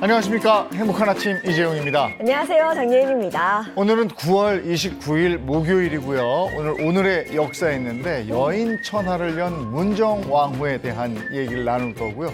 안녕하십니까. 행복한 아침 이재용입니다. 안녕하세요. 장예인입니다. 오늘은 9월 29일 목요일이고요. 오늘의 역사에 있는데 여인 천하를 연 문정왕후에 대한 얘기를 나눌 거고요.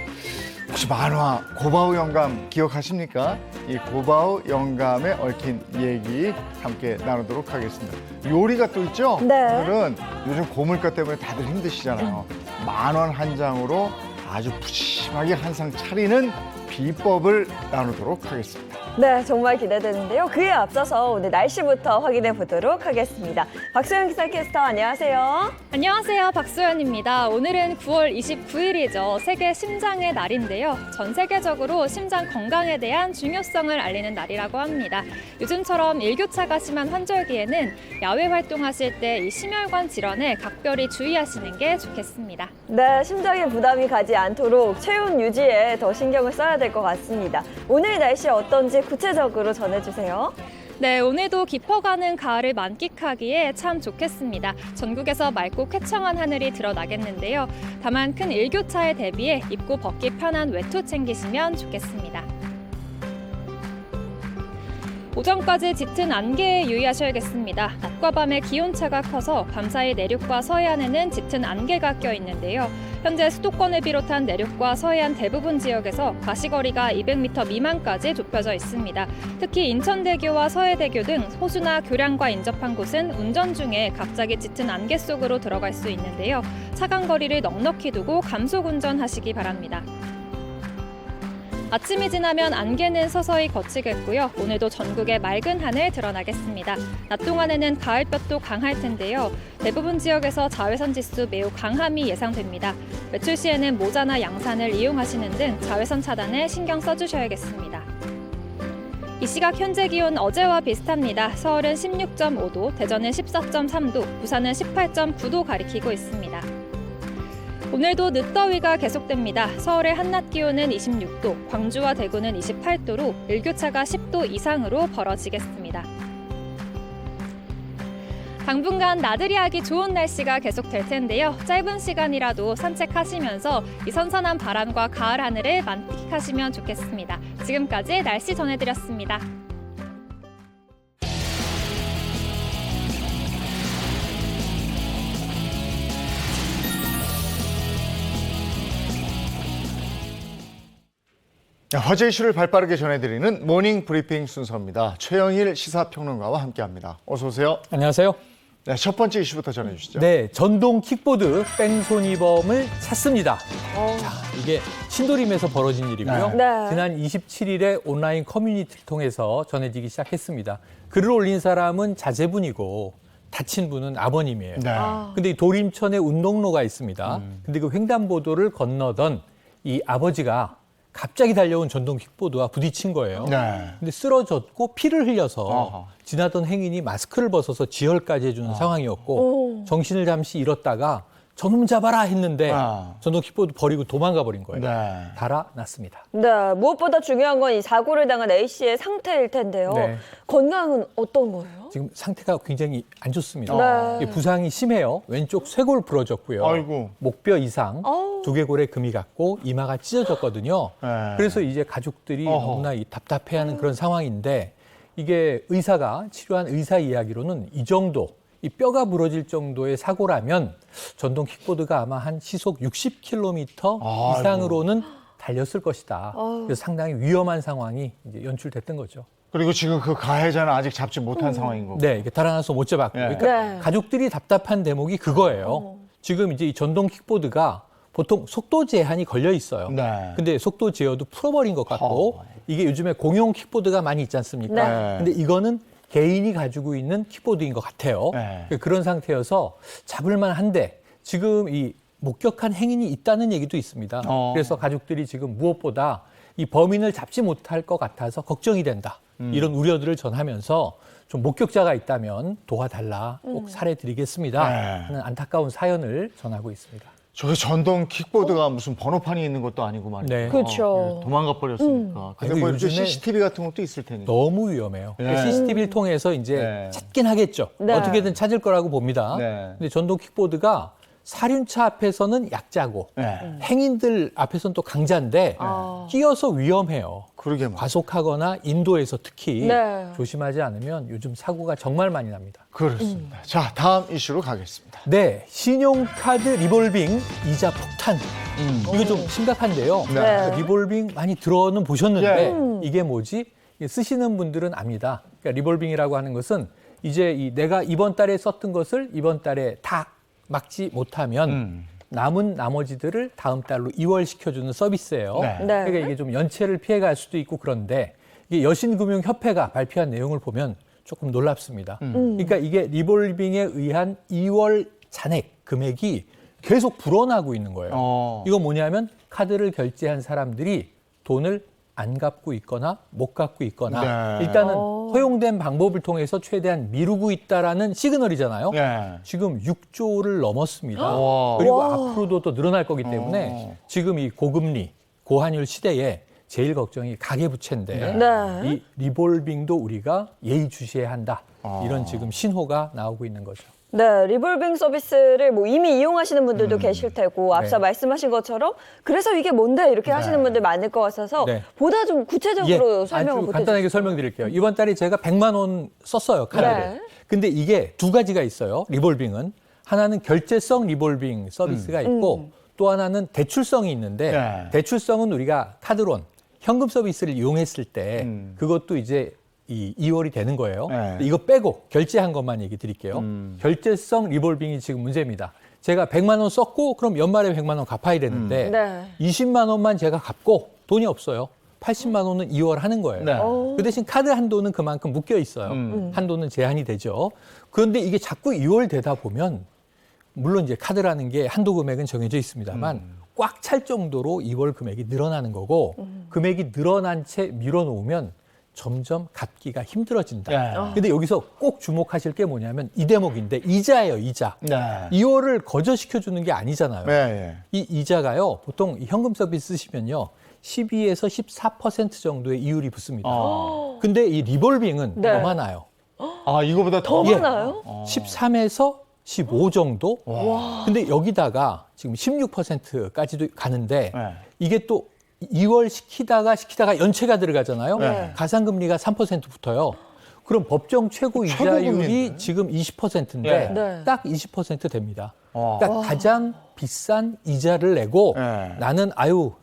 혹시 만화 고바우 영감 기억하십니까? 이 고바우 영감에 얽힌 얘기 함께 나누도록 하겠습니다. 요리가 또 있죠? 네. 오늘은 요즘 고물가 때문에 다들 힘드시잖아요. 10,000원 한 장으로 아주 푸짐하게 한 상 차리는 비법을 나누도록 하겠습니다. 네, 정말 기대되는데요. 그에 앞서서 오늘 날씨부터 확인해 보도록 하겠습니다. 박소연 기상캐스터 안녕하세요. 안녕하세요. 박소연입니다. 오늘은 9월 29일이죠. 세계 심장의 날인데요. 전 세계적으로 심장 건강에 대한 중요성을 알리는 날이라고 합니다. 요즘처럼 일교차가 심한 환절기에는 야외 활동하실 때 이 심혈관 질환에 각별히 주의하시는 게 좋겠습니다. 네, 심장에 부담이 가지 않도록 체온 유지에 더 신경을 써야 될 것 같습니다. 오늘 날씨 어떤지 구체적으로 전해주세요. 네, 오늘도 깊어가는 가을을 만끽하기에 참 좋겠습니다. 전국에서 맑고 쾌청한 하늘이 드러나겠는데요. 다만 큰 일교차에 대비해 입고 벗기 편한 외투 챙기시면 좋겠습니다. 오전까지 짙은 안개에 유의하셔야겠습니다. 낮과 밤의 기온차가 커서 밤사이 내륙과 서해안에는 짙은 안개가 껴 있는데요. 현재 수도권을 비롯한 내륙과 서해안 대부분 지역에서 가시거리가 200m 미만까지 좁혀져 있습니다. 특히 인천대교와 서해대교 등 호수나 교량과 인접한 곳은 운전 중에 갑자기 짙은 안개 속으로 들어갈 수 있는데요. 차간 거리를 넉넉히 두고 감속 운전하시기 바랍니다. 아침이 지나면 안개는 서서히 걷히겠고요. 오늘도 전국에 맑은 하늘 드러나겠습니다. 낮 동안에는 가을볕도 강할 텐데요. 대부분 지역에서 자외선 지수 매우 강함이 예상됩니다. 외출 시에는 모자나 양산을 이용하시는 등 자외선 차단에 신경 써주셔야겠습니다. 이 시각 현재 기온 어제와 비슷합니다. 서울은 16.5도, 대전은 14.3도, 부산은 18.9도 가리키고 있습니다. 오늘도 늦더위가 계속됩니다. 서울의 한낮 기온은 26도, 광주와 대구는 28도로 일교차가 10도 이상으로 벌어지겠습니다. 당분간 나들이 하기 좋은 날씨가 계속될 텐데요. 짧은 시간이라도 산책하시면서 이 선선한 바람과 가을 하늘을 만끽하시면 좋겠습니다. 지금까지 날씨 전해드렸습니다. 화제 이슈를 발빠르게 전해드리는 모닝 브리핑 순서입니다. 최영일 시사평론가와 함께합니다. 어서 오세요. 안녕하세요. 네, 첫 번째 이슈부터 전해주시죠. 네, 전동 킥보드 뺑소니범을 찾습니다. 자, 이게 신도림에서 벌어진 일이고요. 네. 지난 27일에 온라인 커뮤니티를 통해서 전해지기 시작했습니다. 글을 올린 사람은 자제분이고 다친 분은 아버님이에요. 네. 근데 이 도림천에 운동로가 있습니다. 근데 그 횡단보도를 건너던 이 아버지가 갑자기 달려온 전동 킥보드와 부딪힌 거예요. 네. 근데 쓰러졌고 피를 흘려서 어허. 지나던 행인이 마스크를 벗어서 지혈까지 해주는 상황이었고 정신을 잠시 잃었다가 저놈 잡아라 했는데 전동 킥보드 버리고 도망가 버린 거예요. 네. 달아났습니다. 네, 무엇보다 중요한 건 이 사고를 당한 A씨의 상태일 텐데요. 네. 건강은 어떤 거예요? 지금 상태가 굉장히 안 좋습니다. 네. 이게 부상이 심해요. 왼쪽 쇄골 부러졌고요. 아이고. 목뼈 이상, 어우. 두개골에 금이 갔고 이마가 찢어졌거든요. 네. 그래서 이제 가족들이 어허. 너무나 답답해하는 그런 상황인데 이게 의사가 치료한 의사 이야기로는 이 정도, 이 뼈가 부러질 정도의 사고라면 전동 킥보드가 아마 한 시속 60km 아이고. 이상으로는 달렸을 것이다. 어우. 그래서 상당히 위험한 상황이 이제 연출됐던 거죠. 그리고 지금 그 가해자는 아직 잡지 못한 상황인 거고. 네, 이게 달아나서 못 잡았고. 네. 그러니까 네. 가족들이 답답한 대목이 그거예요. 지금 이제 이 전동 킥보드가 보통 속도 제한이 걸려 있어요. 네. 근데 속도 제어도 풀어버린 것 같고 이게 요즘에 공용 킥보드가 많이 있지 않습니까? 네. 근데 이거는 개인이 가지고 있는 킥보드인 것 같아요. 네. 그런 상태여서 잡을만 한데 지금 이 목격한 행인이 있다는 얘기도 있습니다. 그래서 가족들이 지금 무엇보다 이 범인을 잡지 못할 것 같아서 걱정이 된다. 이런 우려들을 전하면서 좀 목격자가 있다면 도와달라, 꼭 살해드리겠습니다 네. 하는 안타까운 사연을 전하고 있습니다. 저게 전동 킥보드가 무슨 번호판이 있는 것도 아니고 말이죠. 네. 그렇죠. 도망가 버렸으니까. 근데 아이고, 뭐 이렇게 요즘에 CCTV 같은 것도 있을 테니까. 너무 위험해요. 네. CCTV를 통해서 이제 네. 찾긴 하겠죠. 네. 어떻게든 찾을 거라고 봅니다. 네. 근데 전동 킥보드가 사륜차 앞에서는 약자고 네. 행인들 앞에서는 또 강자인데 아. 끼어서 위험해요. 그러게 말이에요. 과속하거나 인도에서 특히 네. 조심하지 않으면 요즘 사고가 정말 많이 납니다. 그렇습니다. 자, 다음 이슈로 가겠습니다. 네, 신용카드 리볼빙 이자 폭탄. 이거 좀 심각한데요. 네. 리볼빙 많이 들어는 보셨는데 예. 이게 뭐지? 쓰시는 분들은 압니다. 그러니까 리볼빙이라고 하는 것은 이제 내가 이번 달에 썼던 것을 이번 달에 다 막지 못하면 남은 나머지들을 다음 달로 이월시켜주는 서비스예요. 네. 네. 그러니까 이게 좀 연체를 피해갈 수도 있고 그런데 이게 여신금융협회가 발표한 내용을 보면 조금 놀랍습니다. 그러니까 이게 리볼빙에 의한 2월 잔액 금액이 계속 불어나고 있는 거예요. 이거 뭐냐면 카드를 결제한 사람들이 돈을 안 갚고 있거나 못 갚고 있거나 네. 일단은 허용된 방법을 통해서 최대한 미루고 있다라는 시그널이잖아요. 네. 지금 6조를 넘었습니다. 와. 그리고 와. 앞으로도 더 늘어날 거기 때문에 지금 이 고금리, 고환율 시대에 제일 걱정이 가계부채인데 네. 이 리볼빙도 우리가 예의주시해야 한다. 이런 지금 신호가 나오고 있는 거죠. 네, 리볼빙 서비스를 뭐 이미 이용하시는 분들도 계실 테고 앞서 네. 말씀하신 것처럼 그래서 이게 뭔데 이렇게 하시는 분들 많을 것 같아서 네. 보다 좀 구체적으로 설명을 아주 못 간단하게 해주세요. 설명드릴게요. 이번 달에 제가 100만 원 썼어요, 카드를. 네. 근데 이게 두 가지가 있어요, 리볼빙은. 하나는 결제성 리볼빙 서비스가 있고 또 하나는 대출성이 있는데 네. 대출성은 우리가 카드론, 현금 서비스를 이용했을 때 그것도 이제 이 2월이 되는 거예요. 네. 이거 빼고 결제한 것만 얘기 드릴게요. 결제성 리볼빙이 지금 문제입니다. 제가 100만 원 썼고 그럼 연말에 100만 원 갚아야 되는데 네. 20만 원만 제가 갚고 돈이 없어요. 80만 원은 2월 하는 거예요. 네. 그 대신 카드 한도는 그만큼 묶여 있어요. 한도는 제한이 되죠. 그런데 이게 자꾸 2월 되다 보면 물론 이제 카드라는 게 한도 금액은 정해져 있습니다만 꽉 찰 정도로 2월 금액이 늘어나는 거고 금액이 늘어난 채 밀어놓으면 점점 갚기가 힘들어진다. 네. 근데 여기서 꼭 주목하실 게 뭐냐면 이 대목인데 이자예요, 이자. 네. 2월을 거저시켜주는 게 아니잖아요. 네. 이 이자가요, 보통 이 현금 서비스 쓰시면요, 12에서 14% 정도의 이율이 붙습니다. 근데 이 리볼빙은 네. 더 많아요. 아, 이거보다 더 예. 많아요? 13에서 15 정도? 근데 여기다가 지금 16%까지도 가는데 네. 이게 또 2월 시키다가 연체가 들어가잖아요. 네. 가상금리가 3% 붙어요. 그럼 법정 최고 이자율이 최고금리인데? 지금 20%인데 네. 딱 20% 됩니다. 그러니까 가장 비싼 이자를 내고 네. 나는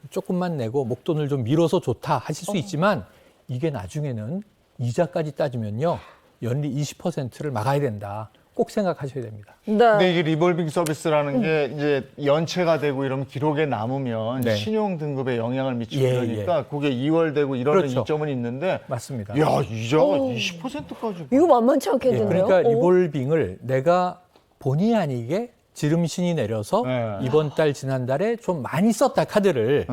조금만 내고 목돈을 좀 미뤄서 좋다 하실 수 있지만 이게 나중에는 이자까지 따지면요, 연리 20%를 막아야 된다. 꼭 생각하셔야 됩니다. 네. 근데 이게 리볼빙 서비스라는 게 이제 연체가 되고 이러면 기록에 남으면 네. 신용 등급에 영향을 미치고 예, 그러니까 그게 2월 되고 이러는 그렇죠. 이점은 있는데 맞습니다. 야, 이자가 20%까지. 이거 만만치 예, 않겠는데요? 그러니까 오. 리볼빙을 내가 본의 아니게 지름신이 내려서 네. 이번 달 지난달에 좀 많이 썼다 카드를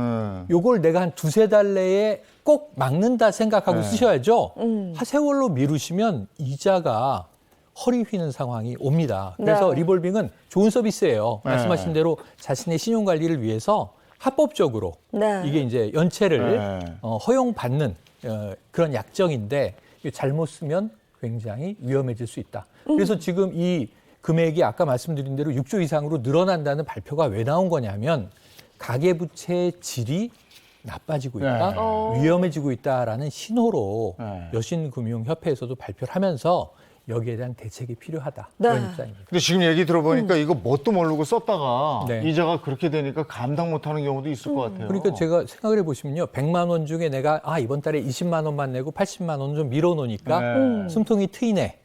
요걸 내가 한 두세 달 내에 꼭 막는다 생각하고 네. 쓰셔야죠. 하세월로 미루시면 이자가 허리 휘는 상황이 옵니다. 그래서 네. 리볼빙은 좋은 서비스예요. 네. 말씀하신 대로 자신의 신용 관리를 위해서 합법적으로 네. 이게 이제 연체를 네. 허용받는 그런 약정인데 이거 잘못 쓰면 굉장히 위험해질 수 있다. 그래서 지금 이 금액이 아까 말씀드린 대로 6조 이상으로 늘어난다는 발표가 왜 나온 거냐면 가계부채의 질이 나빠지고 있다, 네. 위험해지고 있다라는 신호로 네. 여신금융협회에서도 발표를 하면서 여기에 대한 대책이 필요하다. 네. 그런 입장입니다. 근데 지금 얘기 들어보니까 이거 뭣도 모르고 썼다가 네. 이자가 그렇게 되니까 감당 못하는 경우도 있을 것 같아요. 그러니까 제가 생각을 해보시면요, 100만 원 중에 내가 이번 달에 20만 원만 내고 80만 원 좀 밀어놓으니까 네. 숨통이 트이네.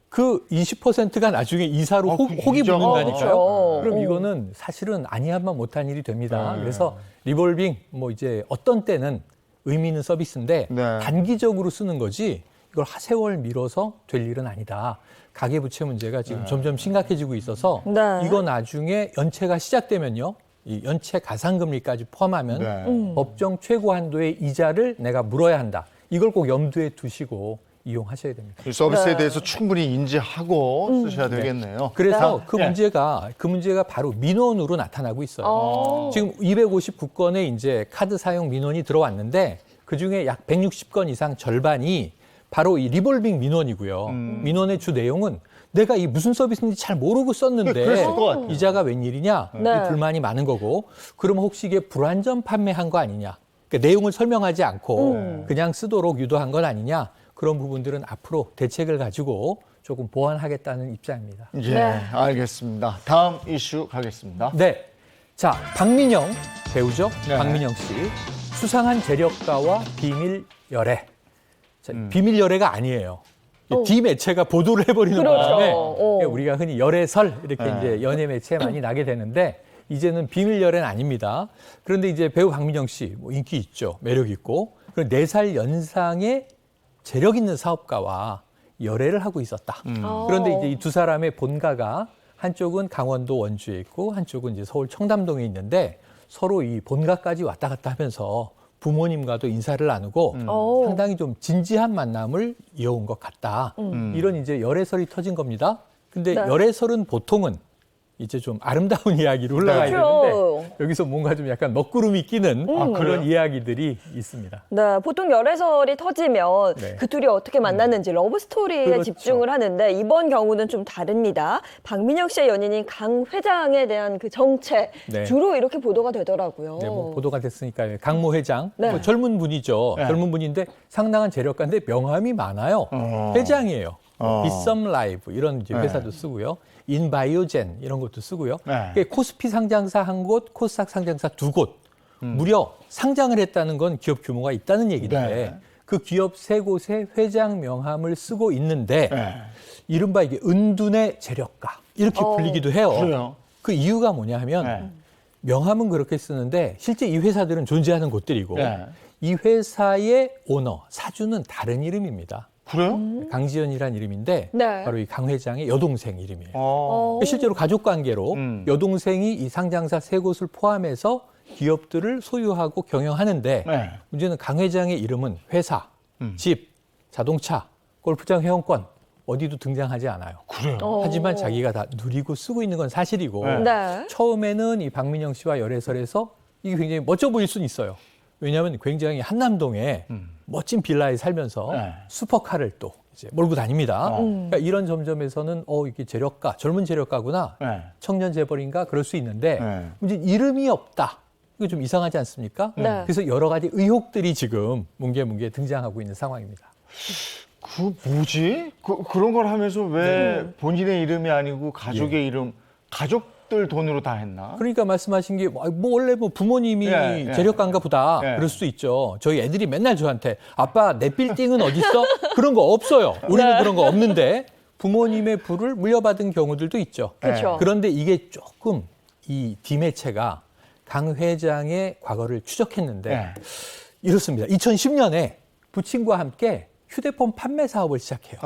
그 20%가 나중에 이사로 그 혹이 이자가- 붙는다니까요. 그렇죠. 그럼 이거는 사실은 아니하면 못한 일이 됩니다. 네. 그래서 리볼빙 뭐 이제 어떤 때는 의미 있는 서비스인데 네. 단기적으로 쓰는 거지 이걸 하세월 밀어서 될 일은 아니다. 가계부채 문제가 지금 점점 심각해지고 있어서 네. 이거 나중에 연체가 시작되면요, 이 연체 가상금리까지 포함하면 네. 법정 최고 한도의 이자를 내가 물어야 한다. 이걸 꼭 염두에 두시고 이용하셔야 됩니다. 이 서비스에 네. 대해서 충분히 인지하고 쓰셔야 되겠네요. 그래서 그 네. 문제가 바로 민원으로 나타나고 있어요. 지금 259건의 이제 카드 사용 민원이 들어왔는데 그 중에 약 160건 이상 절반이 바로 이 리볼빙 민원이고요. 민원의 주 내용은 내가 이 무슨 서비스인지 잘 모르고 썼는데 그랬을 것 같아요. 이자가 웬일이냐? 네. 이 불만이 많은 거고. 그러면 혹시 이게 불완전 판매한 거 아니냐? 그러니까 내용을 설명하지 않고 그냥 쓰도록 유도한 건 아니냐? 그런 부분들은 앞으로 대책을 가지고 조금 보완하겠다는 입장입니다. 예, 네. 알겠습니다. 다음 이슈 가겠습니다. 네. 자, 박민영 배우죠? 네. 박민영 씨. 수상한 재력가와 비밀 열애. 자, 비밀 열애가 아니에요. 디 매체가 보도를 해버리는 그렇죠. 바람에 어. 우리가 흔히 열애설 이렇게 네. 이제 연예 매체에 많이 나게 되는데 이제는 비밀 열애는 아닙니다. 그런데 이제 배우 박민영 씨 뭐 인기 있죠. 매력 있고. 그리고 4살 연상의 재력 있는 사업가와 열애를 하고 있었다. 그런데 이제 이 두 사람의 본가가 한쪽은 강원도 원주에 있고 한쪽은 이제 서울 청담동에 있는데 서로 이 본가까지 왔다 갔다 하면서 부모님과도 인사를 나누고 오. 상당히 좀 진지한 만남을 이어온 것 같다. 이런 이제 열애설이 터진 겁니다. 근데 네. 열애설은 보통은 이제 좀 아름다운 이야기로 흘러가야 그렇죠. 되는데 여기서 뭔가 좀 약간 먹구름이 끼는 그런 그래요? 이야기들이 있습니다. 네, 보통 열애설이 터지면 네. 그 둘이 어떻게 만났는지 러브 스토리에 그렇죠. 집중을 하는데 이번 경우는 좀 다릅니다. 박민영 씨의 연인인 강 회장에 대한 그 정체 네. 주로 이렇게 보도가 되더라고요. 네, 뭐 보도가 됐으니까 강모 회장 네. 뭐 젊은 분이죠. 네. 젊은 분인데 상당한 재력가인데 명함이 많아요. 회장이에요. 비썸 라이브 이런 이제 회사도 쓰고요. 인바이오젠 이런 것도 쓰고요. 네. 그러니까 코스피 상장사 한 곳, 코스닥 상장사 2곳. 무려 상장을 했다는 건 기업 규모가 있다는 얘기인데 네. 그 기업 3곳의 회장 명함을 쓰고 있는데 네. 이른바 이게 은둔의 재력가 이렇게 불리기도 해요. 그래요? 그 이유가 뭐냐 하면 네. 명함은 그렇게 쓰는데 실제 이 회사들은 존재하는 곳들이고 네. 이 회사의 오너, 사주는 다른 이름입니다. 그래요? 강지연이라는 이름인데 네. 바로 이 강 회장의 여동생 이름이에요. 어. 실제로 가족 관계로 음. 여동생이 이 상장사 3곳을 포함해서 기업들을 소유하고 경영하는데 네. 문제는 강 회장의 이름은 회사, 집, 자동차, 골프장 회원권 어디도 등장하지 않아요. 그래요? 하지만 자기가 다 누리고 쓰고 있는 건 사실이고 네. 네. 처음에는 이 박민영 씨와 열애설에서 이게 굉장히 멋져 보일 수는 있어요. 왜냐하면 굉장히 한남동에 멋진 빌라에 살면서 네. 슈퍼카를 또 이제 몰고 다닙니다. 그러니까 이런 점점에서는 이게 재력가, 젊은 재력가구나, 네. 청년 재벌인가 그럴 수 있는데 네. 문제 이름이 없다. 이거 좀 이상하지 않습니까? 네. 그래서 여러 가지 의혹들이 지금 뭉게뭉게 등장하고 있는 상황입니다. 그 뭐지? 그런 걸 하면서 왜 본인의 이름이 아니고 가족의 이름, 가족들 돈으로 다 했나? 그러니까 말씀하신 게 뭐 원래 뭐 부모님이 예, 예. 재력가인가 보다 예. 그럴 수도 있죠. 저희 애들이 맨날 저한테 아빠 내 빌딩은 어디 있어? 그런 거 없어요. 우리는 그런 거 없는데 부모님의 부를 물려받은 경우들도 있죠. 그렇죠. 그런데 이게 조금 이 디매체가 강 회장의 과거를 추적했는데 네. 이렇습니다. 2010년에 부친과 함께 휴대폰 판매 사업을 시작해요.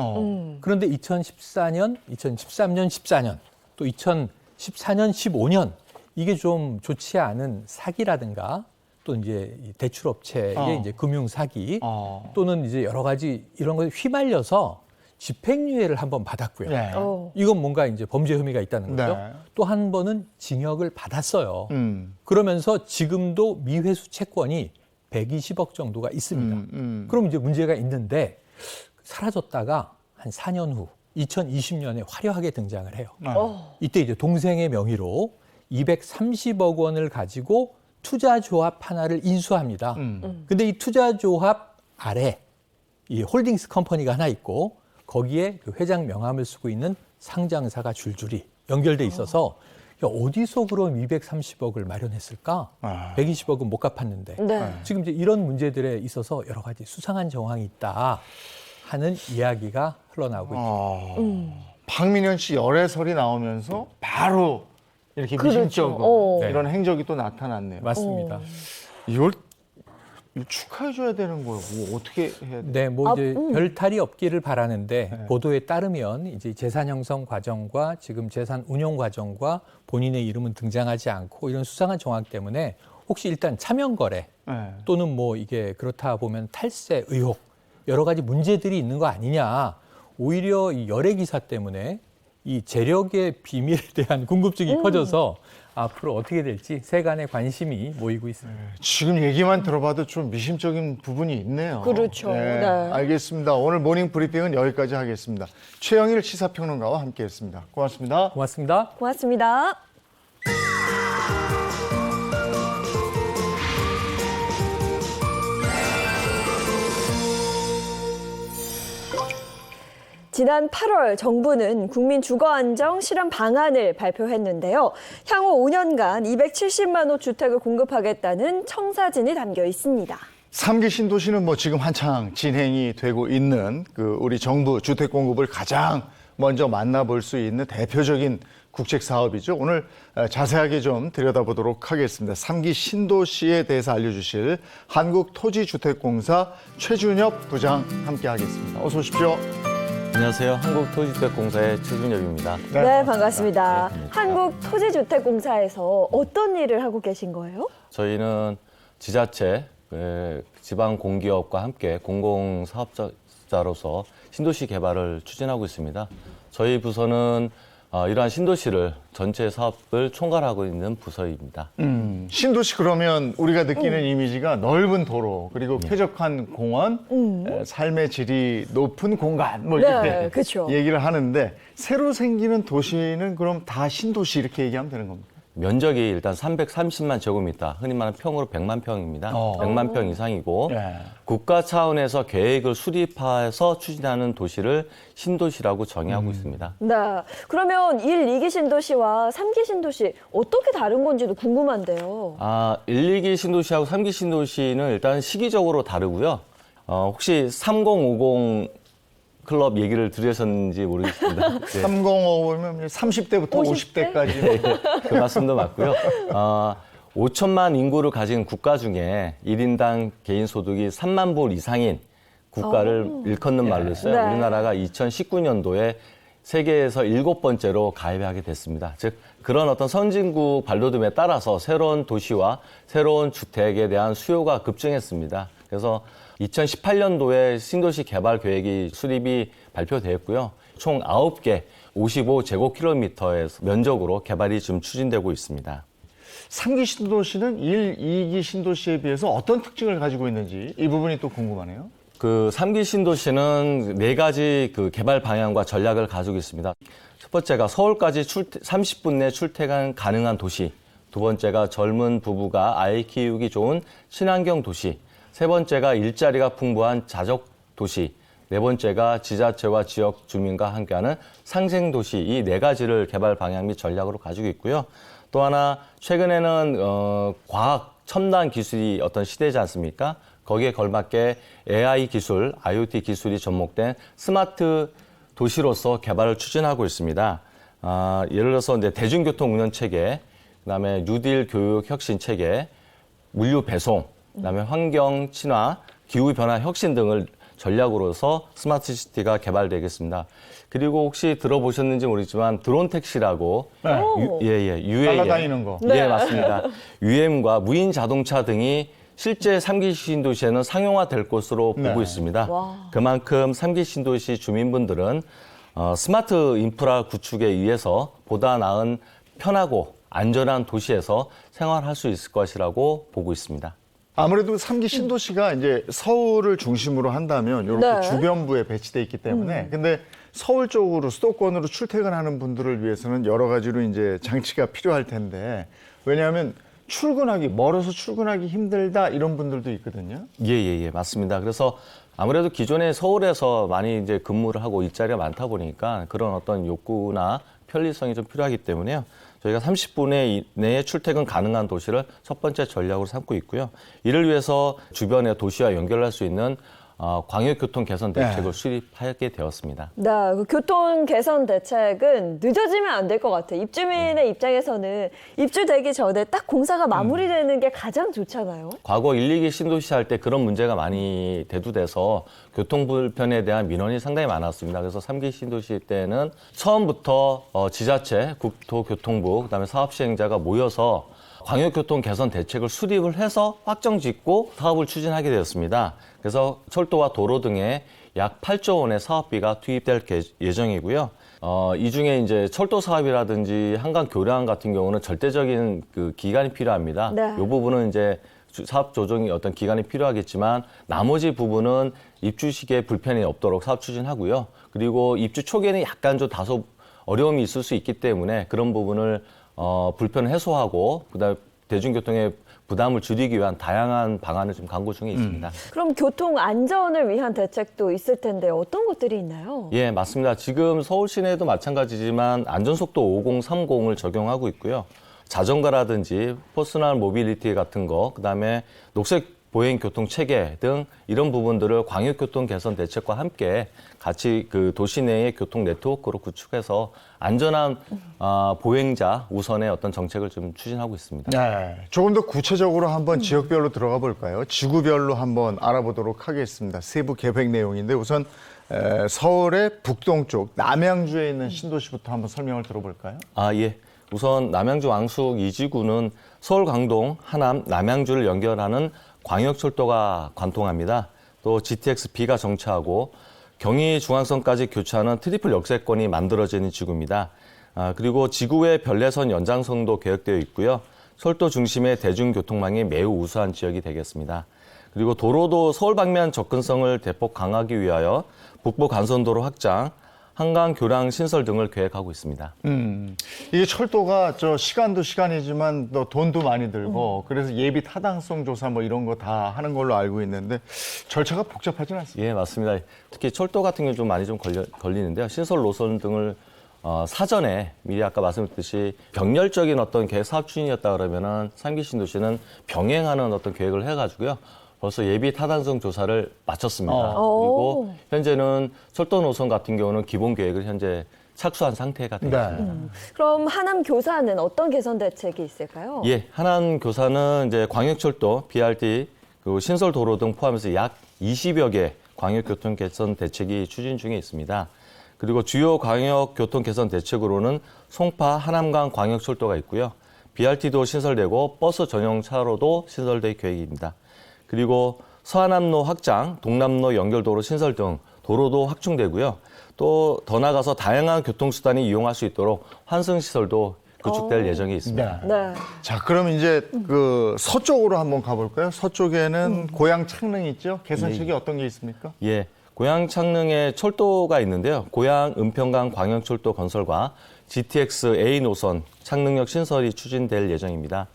그런데 2014년, 2013년, 14년 또 2014년, 15년 이게 좀 좋지 않은 사기라든가 또 이제 이 대출업체의 이제 금융 사기 또는 이제 여러 가지 이런 것에 휘말려서 집행유예를 한번 받았고요. 네. 이건 뭔가 이제 범죄 혐의가 있다는 거죠. 네. 또 한 번은 징역을 받았어요. 그러면서 지금도 미회수 채권이 120억 정도가 있습니다. 그럼 이제 문제가 있는데 사라졌다가 한 4년 후 2020년에 화려하게 등장을 해요. 이때 이제 동생의 명의로 230억 원을 가지고 투자조합 하나를 인수합니다. 근데 이 투자조합 아래 이 홀딩스 컴퍼니가 하나 있고 거기에 그 회장 명함을 쓰고 있는 상장사가 줄줄이 연결돼 있어서 야, 어디서 그럼 230억을 마련했을까? 120억은 못 갚았는데. 네. 지금 이제 이런 문제들에 있어서 여러 가지 수상한 정황이 있다 하는 이야기가 흘러나오고 있습니다. 박민현 씨 열애설이 나오면서 바로 이렇게 그렇죠. 미심쩍은 네. 이런 행적이 또 나타났네요. 맞습니다. 이걸 축하해줘야 되는 거예요. 뭐 어떻게 해야 돼요? 네, 뭐 이제 별 탈이 없기를 바라는데 보도에 따르면 이제 재산 형성 과정과 지금 재산 운용 과정과 본인의 이름은 등장하지 않고 이런 수상한 정황 때문에 혹시 일단 차명 거래 네. 또는 뭐 이게 그렇다 보면 탈세 의혹 여러 가지 문제들이 있는 거 아니냐. 오히려 이 열애 기사 때문에 이 재력의 비밀에 대한 궁금증이 커져서 앞으로 어떻게 될지 세간의 관심이 모이고 있습니다. 지금 얘기만 들어봐도 좀 미심적인 부분이 있네요. 그렇죠. 네. 알겠습니다. 오늘 모닝 브리핑은 여기까지 하겠습니다. 최영일 시사평론가와 함께했습니다. 고맙습니다. 고맙습니다. 고맙습니다. 지난 8월 정부는 국민 주거 안정 실현 방안을 발표했는데요. 향후 5년간 270만 호 주택을 공급하겠다는 청사진이 담겨 있습니다. 3기 신도시는 뭐 지금 한창 진행이 되고 있는 우리 정부 주택 공급을 가장 먼저 만나볼 수 있는 대표적인 국책 사업이죠. 오늘 자세하게 좀 들여다보도록 하겠습니다. 3기 신도시에 대해서 알려주실 한국토지주택공사 최준엽 부장 함께하겠습니다. 어서 오십시오. 안녕하세요. 한국토지주택공사의 최준엽입니다. 네, 반갑습니다. 한국토지주택공사에서 어떤 일을 하고 계신 거예요? 저희는 지자체, 지방 공기업과 함께 공공사업자로서 신도시 개발을 추진하고 있습니다. 저희 부서는 이러한 신도시를 전체 사업을 총괄하고 있는 부서입니다. 신도시 그러면 우리가 느끼는 이미지가 넓은 도로 그리고 쾌적한 공원, 삶의 질이 높은 공간 뭐 이렇게 네, 그쵸. 얘기를 하는데 새로 생기는 도시는 그럼 다 신도시 이렇게 얘기하면 되는 겁니까? 면적이 일단 330만 제곱미터, 흔히 말하는 평으로 100만 평입니다. 100만 평 이상이고 네. 국가 차원에서 계획을 수립해서 추진하는 도시를 신도시라고 정의하고 있습니다. 네. 그러면 1, 2기 신도시와 3기 신도시 어떻게 다른 건지도 궁금한데요. 1, 2기 신도시하고 3기 신도시는 일단 시기적으로 다르고요. 혹시 3050 클럽 얘기를 들으셨는지 모르겠습니다. 네. 3050이면 30대부터 50대? 50대까지. 그 말씀도 맞고요. 5천만 인구를 가진 국가 중에 1인당 개인 소득이 3만 불 이상인 국가를 일컫는 말로 했어요. 네. 우리나라가 2019년도에 세계에서 7번째로 가입하게 됐습니다. 즉 그런 어떤 선진국 발돋움에 따라서 새로운 도시와 새로운 주택에 대한 수요가 급증했습니다. 그래서 2018년도에 신도시 개발 계획이 수립이 발표되었고요. 총 9개 55제곱킬로미터의 면적으로 개발이 지금 추진되고 있습니다. 3기 신도시는 1, 2기 신도시에 비해서 어떤 특징을 가지고 있는지 이 부분이 또 궁금하네요. 3기 신도시는 4가지 개발 방향과 전략을 가지고 있습니다. 첫 번째가 서울까지 30분 내 출퇴근 가능한 도시. 두 번째가 젊은 부부가 아이 키우기 좋은 친환경 도시. 세 번째가 일자리가 풍부한 자적 도시. 네 번째가 지자체와 지역 주민과 함께하는 상생 도시. 이 4가지를 개발 방향 및 전략으로 가지고 있고요. 또 하나 최근에는 과학 첨단 기술이 어떤 시대지 않습니까? 거기에 걸맞게 AI 기술, IoT 기술이 접목된 스마트 도시로서 개발을 추진하고 있습니다. 예를 들어서 이제 대중교통 운영 체계, 그다음에 뉴딜 교육 혁신 체계, 물류 배송, 그다음에 환경 친화, 기후 변화 혁신 등을 전략으로서 스마트 시티가 개발되겠습니다. 그리고 혹시 들어보셨는지 모르겠지만 드론 택시라고 UAM. 날아다니는 거. 네, 맞습니다. UAM과 무인 자동차 등이 실제 3기 신도시에는 상용화될 것으로 보고 있습니다. 와. 그만큼 3기 신도시 주민분들은 스마트 인프라 구축에 의해서 보다 나은 편하고 안전한 도시에서 생활할 수 있을 것이라고 보고 있습니다. 아무래도 3기 신도시가 이제 서울을 중심으로 한다면 이렇게 네. 주변부에 배치돼 있기 때문에 근데 서울 쪽으로 수도권으로 출퇴근하는 분들을 위해서는 여러 가지로 이제 장치가 필요할 텐데 왜냐하면 멀어서 출근하기 힘들다 이런 분들도 있거든요. 예, 맞습니다. 그래서 아무래도 기존에 서울에서 많이 이제 근무를 하고 일자리가 많다 보니까 그런 어떤 욕구나 편리성이 좀 필요하기 때문에요. 저희가 30분 내에 출퇴근 가능한 도시를 첫 번째 전략으로 삼고 있고요. 이를 위해서 주변의 도시와 연결할 수 있는 광역교통 개선 대책을 수립하게 되었습니다. 네, 그 교통 개선 대책은 늦어지면 안 될 것 같아요. 입주민의 입장에서는 입주되기 전에 딱 공사가 마무리되는 게 가장 좋잖아요. 과거 1, 2기 신도시 할 때 그런 문제가 많이 대두돼서 교통 불편에 대한 민원이 상당히 많았습니다. 그래서 3기 신도시 때는 처음부터 지자체, 국토교통부, 그다음에 사업시행자가 모여서 광역교통 개선 대책을 수립을 해서 확정 짓고 사업을 추진하게 되었습니다. 그래서 철도와 도로 등에 약 8조 원의 사업비가 투입될 예정이고요. 이 중에 이제 철도 사업이라든지 한강 교량 같은 경우는 절대적인 그 기간이 필요합니다. 네. 이 부분은 이제 사업 조정이 어떤 기간이 필요하겠지만 나머지 부분은 입주 시기에 불편이 없도록 사업 추진하고요. 그리고 입주 초기에는 약간 좀 다소 어려움이 있을 수 있기 때문에 그런 부분을 불편을 해소하고 그다음에 대중교통의 부담을 줄이기 위한 다양한 방안을 좀 강구 중에 있습니다. 그럼 교통 안전을 위한 대책도 있을 텐데 어떤 것들이 있나요? 예, 맞습니다. 지금 서울 시내도 마찬가지지만 안전속도 5030을 적용하고 있고요. 자전거라든지 퍼스널 모빌리티 같은 거, 그다음에 녹색 보행 교통 체계 등 이런 부분들을 광역교통 개선 대책과 함께 같이 그 도시 내의 교통 네트워크로 구축해서 안전한 보행자 우선의 어떤 정책을 좀 추진하고 있습니다. 네, 조금 더 구체적으로 한번 지역별로 들어가 볼까요? 지구별로 한번 알아보도록 하겠습니다. 세부 계획 내용인데 우선 서울의 북동쪽 남양주에 있는 신도시부터 한번 설명을 들어볼까요? 예. 우선 남양주 왕숙 이지구는 서울 강동, 하남, 남양주를 연결하는 광역철도가 관통합니다. 또 GTX-B가 정차하고 경의 중앙선까지 교차하는 트리플 역세권이 만들어지는 지구입니다. 그리고 지구의 별내선 연장선도 계획되어 있고요. 철도 중심의 대중교통망이 매우 우수한 지역이 되겠습니다. 그리고 도로도 서울 방면 접근성을 대폭 강화하기 위하여 북부 간선도로 확장, 한강 교량 신설 등을 계획하고 있습니다. 이게 철도가 시간도 시간이지만 또 돈도 많이 들고 그래서 예비 타당성 조사 뭐 이런 거 다 하는 걸로 알고 있는데 절차가 복잡하진 않습니다. 예, 맞습니다. 특히 철도 같은 경우 좀 많이 좀 걸리는데요. 신설 노선 등을 사전에 미리 아까 말씀드렸듯이 병렬적인 어떤 계획 사업 추진이었다 그러면은 3기 신도시는 병행하는 어떤 계획을 해가지고요. 벌써 예비 타당성 조사를 마쳤습니다. 그리고 현재는 철도 노선 같은 경우는 기본 계획을 현재 착수한 상태가 되겠습니다. 그럼 하남 교사는 어떤 개선 대책이 있을까요? 예, 하남 교사는 이제 광역철도, BRT, 그리고 신설 도로 등 포함해서 약 20여 개 광역교통 개선 대책이 추진 중에 있습니다. 그리고 주요 광역교통 개선 대책으로는 송파, 하남간 광역철도가 있고요. BRT도 신설되고 버스 전용 차로도 신설될 계획입니다. 그리고 서하남로 확장, 동남로 연결도로 신설 등 도로도 확충되고요. 또 더 나아가서 다양한 교통수단이 이용할 수 있도록 환승시설도 구축될 예정이 있습니다. 네. 자, 그럼 이제 그 서쪽으로 한번 가볼까요? 서쪽에는 고양 창릉 있죠? 개선책이 어떤 게 있습니까? 예, 고양 창릉에 철도가 있는데요. 고양 은평강 광역철도 건설과 GTX A 노선 창릉역 신설이 추진될 예정입니다.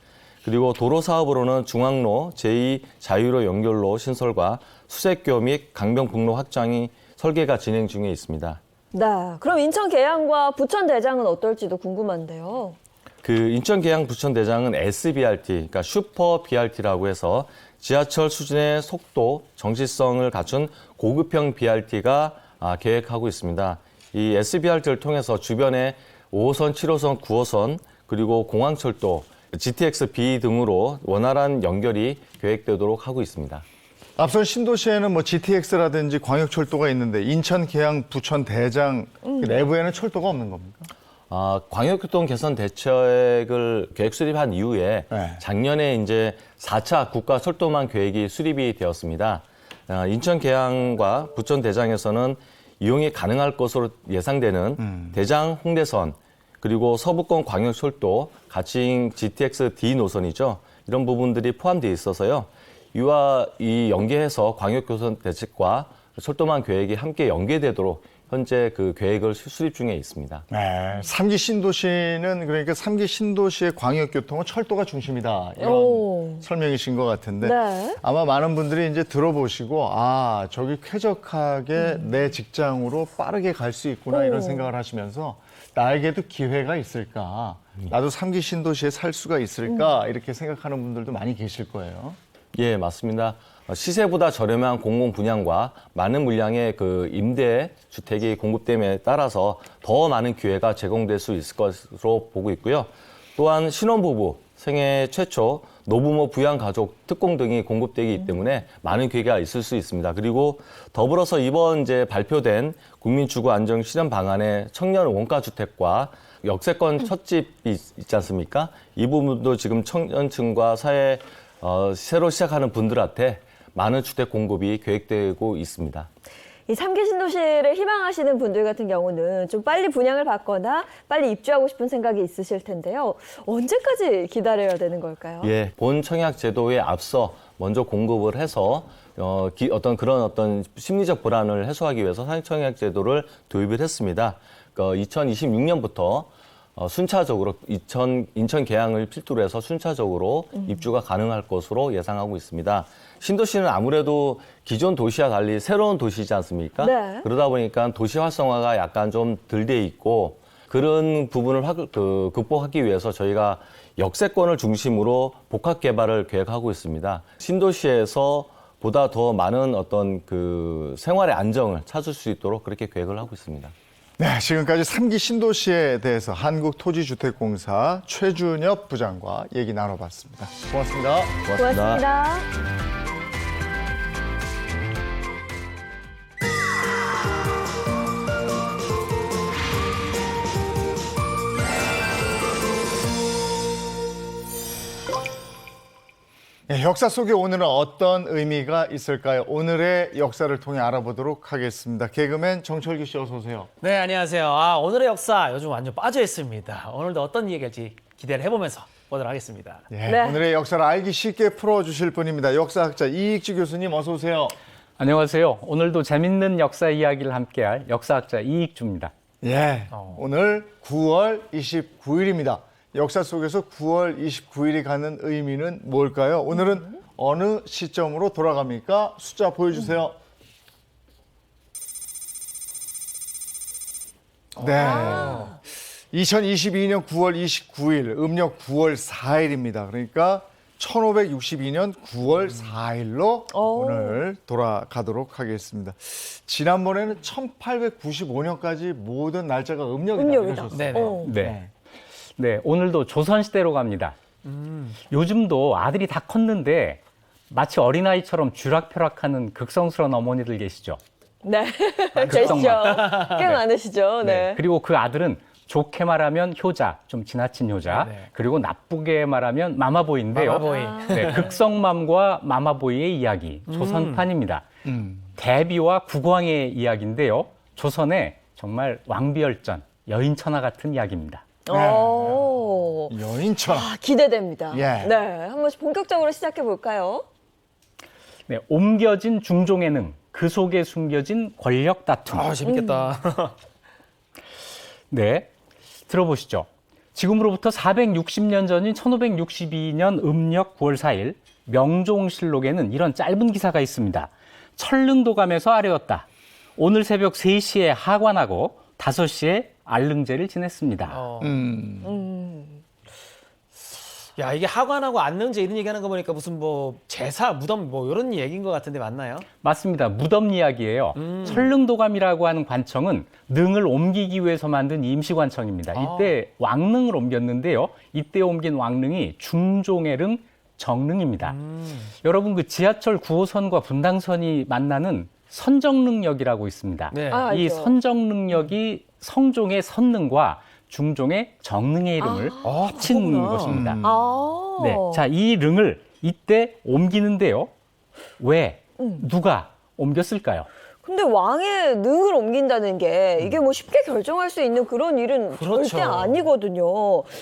그리고 도로 사업으로는 중앙로, 제2 자유로 연결로 신설과 수색교 및 강변북로 확장이 설계가 진행 중에 있습니다. 네. 그럼 인천 계양과 부천 대장은 어떨지도 궁금한데요. 그 인천 계양 부천 대장은 SBRT, 그러니까 슈퍼 BRT라고 해서 지하철 수준의 속도, 정시성을 갖춘 고급형 BRT가 계획하고 있습니다. 이 SBRT를 통해서 주변에 5호선, 7호선, 9호선, 그리고 공항철도, GTX-B 등으로 원활한 연결이 계획되도록 하고 있습니다. 앞선 신도시에는 뭐 GTX라든지 광역철도가 있는데 인천, 계양, 부천, 대장 그 내부에는 철도가 없는 겁니까? 광역교통 개선 대책을 계획 수립한 이후에 네. 작년에 이제 4차 국가철도망 계획이 수립이 되었습니다. 인천 계양과 부천 대장에서는 이용이 가능할 것으로 예상되는 대장 홍대선 그리고 서부권 광역철도 가칭 GTX-D 노선이죠. 이런 부분들이 포함되어 있어서요. 이와 이 연계해서 광역교통 대책과 철도망 계획이 함께 연계되도록 현재 그 계획을 수립 중에 있습니다. 네, 3기 신도시는 그러니까 3기 신도시의 광역교통은 철도가 중심이다. 이런 오. 설명이신 것 같은데 네. 아마 많은 분들이 이제 들어보시고 저기 쾌적하게 내 직장으로 빠르게 갈 수 있구나 이런 생각을 하시면서 나에게도 기회가 있을까? 나도 3기 신도시에 살 수가 있을까? 이렇게 생각하는 분들도 많이 계실 거예요. 예, 맞습니다. 시세보다 저렴한 공공 분양과 많은 물량의 그 임대 주택이 공급됨에 따라서 더 많은 기회가 제공될 수 있을 것으로 보고 있고요. 또한 신혼부부, 생애 최초 노부모 부양 가족 특공 등이 공급되기 때문에 많은 기회가 있을 수 있습니다. 그리고 더불어서 이번 이제 발표된 국민 주거 안정 실현 방안의 청년 원가 주택과 역세권 첫집이 있지 않습니까? 이 부분도 지금 청년층과 사회 새로 시작하는 분들한테 많은 주택 공급이 계획되고 있습니다. 이 3기 신도시를 희망하시는 분들 같은 경우는 좀 빨리 분양을 받거나 빨리 입주하고 싶은 생각이 있으실 텐데요. 언제까지 기다려야 되는 걸까요? 예, 본 청약 제도에 앞서 먼저 공급을 해서 어떤 심리적 불안을 해소하기 위해서 상청약 제도를 도입을 했습니다. 2026년부터 순차적으로 인천 계양을 필두로 해서 순차적으로 입주가 가능할 것으로 예상하고 있습니다. 신도시는 아무래도 기존 도시와 달리 새로운 도시지 않습니까? 네. 그러다 보니까 도시 활성화가 약간 좀 덜 돼 있고 그런 부분을 극복하기 위해서 저희가 역세권을 중심으로 복합 개발을 계획하고 있습니다. 신도시에서 보다 더 많은 어떤 생활의 안정을 찾을 수 있도록 그렇게 계획을 하고 있습니다. 네, 지금까지 3기 신도시에 대해서 한국토지주택공사 최준엽 부장과 얘기 나눠봤습니다. 고맙습니다. 고맙습니다. 네, 역사 속에 오늘은 어떤 의미가 있을까요? 오늘의 역사를 통해 알아보도록 하겠습니다. 개그맨 정철규 씨 어서 오세요. 네, 안녕하세요. 오늘의 역사 요즘 완전 빠져 있습니다. 오늘도 어떤 얘기일지 기대를 해보면서 보도록 하겠습니다. 네, 네. 오늘의 역사를 알기 쉽게 풀어주실 분입니다. 역사학자 이익주 교수님 어서 오세요. 안녕하세요. 오늘도 재밌는 역사 이야기를 함께할 역사학자 이익주입니다. 예, 오늘 9월 29일입니다. 역사 속에서 9월 29일이 갖는 의미는 뭘까요? 오늘은 어느 시점으로 돌아갑니까? 숫자 보여주세요. 네. 2022년 9월 29일, 음력 9월 4일입니다. 그러니까 1562년 9월 4일로 오늘 돌아가도록 하겠습니다. 지난번에는 1895년까지 모든 날짜가 음력이다. 음력이다. 이러셨어요. 네네. 네. 네, 오늘도 조선시대로 갑니다. 요즘도 아들이 다 컸는데 마치 어린아이처럼 쥐락펴락하는 극성스러운 어머니들 계시죠? 네, 계시죠. 꽤 네. 많으시죠. 네. 그리고 그 아들은 좋게 말하면 효자, 좀 지나친 효자, 네. 그리고 나쁘게 말하면 마마보이인데요. 마마보이. 네, 극성맘과 마마보이의 이야기, 조선판입니다. 대비와 국왕의 이야기인데요. 조선의 정말 왕비열전, 여인천하 같은 이야기입니다. 오. 여인천. 기대됩니다. 예. 네, 한 번씩 본격적으로 시작해 볼까요? 네, 옮겨진 중종의 능, 그 속에 숨겨진 권력 다툼. 재밌겠다. 네, 들어보시죠. 지금으로부터 460년 전인 1562년 음력 9월 4일 명종실록에는 이런 짧은 기사가 있습니다. 철릉도감에서 아뢰었다. 오늘 새벽 3시에 하관하고 5시에 알릉제를 지냈습니다. 야, 이게 하관하고 안능제 이런 얘기하는 거 보니까 무슨 뭐 제사, 무덤 뭐 이런 얘기인 것 같은데 맞나요? 맞습니다. 무덤 이야기예요. 철릉도감이라고 하는 관청은 능을 옮기기 위해서 만든 임시관청입니다. 이때 왕릉을 옮겼는데요. 이때 옮긴 왕릉이 중종의 릉, 정릉입니다. 여러분 그 지하철 9호선과 분당선이 만나는 선정릉역이라고 있습니다. 네. 이 알죠. 선정릉역이 성종의 선릉과 중종의 정릉의 이름을 합친 그거구나. 곳입니다. 아. 네, 자, 이 릉을 이때 옮기는데요. 왜? 누가 옮겼을까요? 근데 왕의 능을 옮긴다는 게 이게 뭐 쉽게 결정할 수 있는 그런 일은 그렇죠. 절대 아니거든요.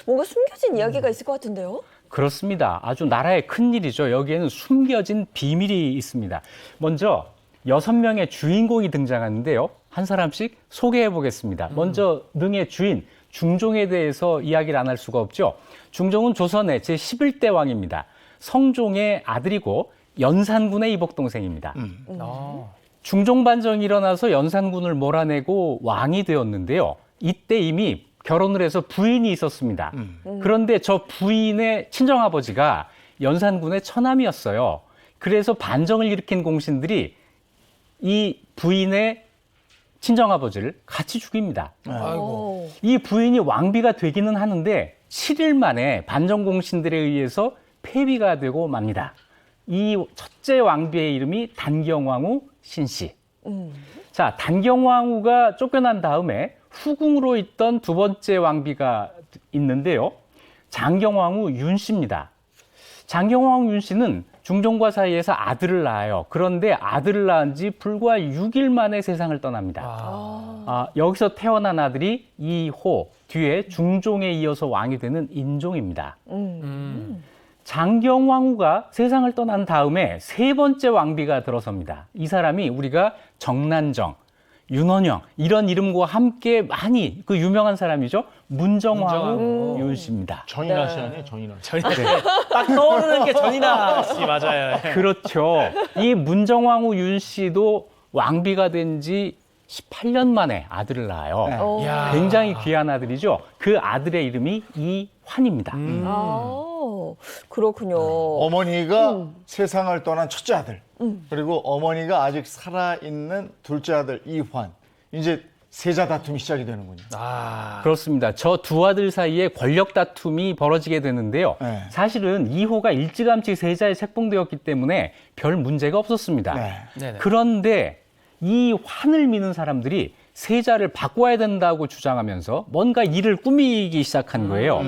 뭔가 숨겨진 이야기가 있을 것 같은데요. 그렇습니다. 아주 나라의 큰일이죠. 여기에는 숨겨진 비밀이 있습니다. 먼저 6명의 주인공이 등장하는데요. 한 사람씩 소개해 보겠습니다. 먼저 능의 주인 중종에 대해서 이야기를 안 할 수가 없죠. 중종은 조선의 제11대 왕입니다. 성종의 아들이고 연산군의 이복동생입니다. 중종 반정이 일어나서 연산군을 몰아내고 왕이 되었는데요. 이때 이미 결혼을 해서 부인이 있었습니다. 그런데 저 부인의 친정아버지가 연산군의 처남이었어요. 그래서 반정을 일으킨 공신들이 이 부인의 친정아버지를 같이 죽입니다. 아이고. 이 부인이 왕비가 되기는 하는데 7일 만에 반정공신들에 의해서 폐위가 되고 맙니다. 이 첫째 왕비의 이름이 단경왕후 신씨. 자, 단경왕후가 쫓겨난 다음에 후궁으로 있던 두 번째 왕비가 있는데요. 장경왕후 윤씨입니다. 장경왕후 윤씨는 중종과 사이에서 아들을 낳아요. 그런데 아들을 낳은 지 불과 6일 만에 세상을 떠납니다. 여기서 태어난 아들이 이호, 뒤에 중종에 이어서 왕이 되는 인종입니다. 장경왕후가 세상을 떠난 다음에 세 번째 왕비가 들어섭니다. 이 사람이 우리가 정난정, 윤원영 이런 이름과 함께 많이 그 유명한 사람이죠. 문정왕후 윤씨입니다. 전인아 씨 아니에요? 전인아 씨. 딱 떠오르는 게 전이나 씨 맞아요. 그렇죠. 이 문정왕후 윤씨도 왕비가 된 지 18년 만에 아들을 낳아요. 네. 이야. 굉장히 귀한 아들이죠. 그 아들의 이름이 이환입니다. 그렇군요. 어머니가 세상을 떠난 첫째 아들, 그리고 어머니가 아직 살아있는 둘째 아들 이환. 이제 세자 다툼이 시작이 되는군요. 그렇습니다. 저 두 아들 사이에 권력 다툼이 벌어지게 되는데요. 네. 사실은 이호가 일찌감치 세자에 책봉되었기 때문에 별 문제가 없었습니다. 네. 네네. 그런데 이 환을 미는 사람들이 세자를 바꿔야 된다고 주장하면서 뭔가 일을 꾸미기 시작한 거예요.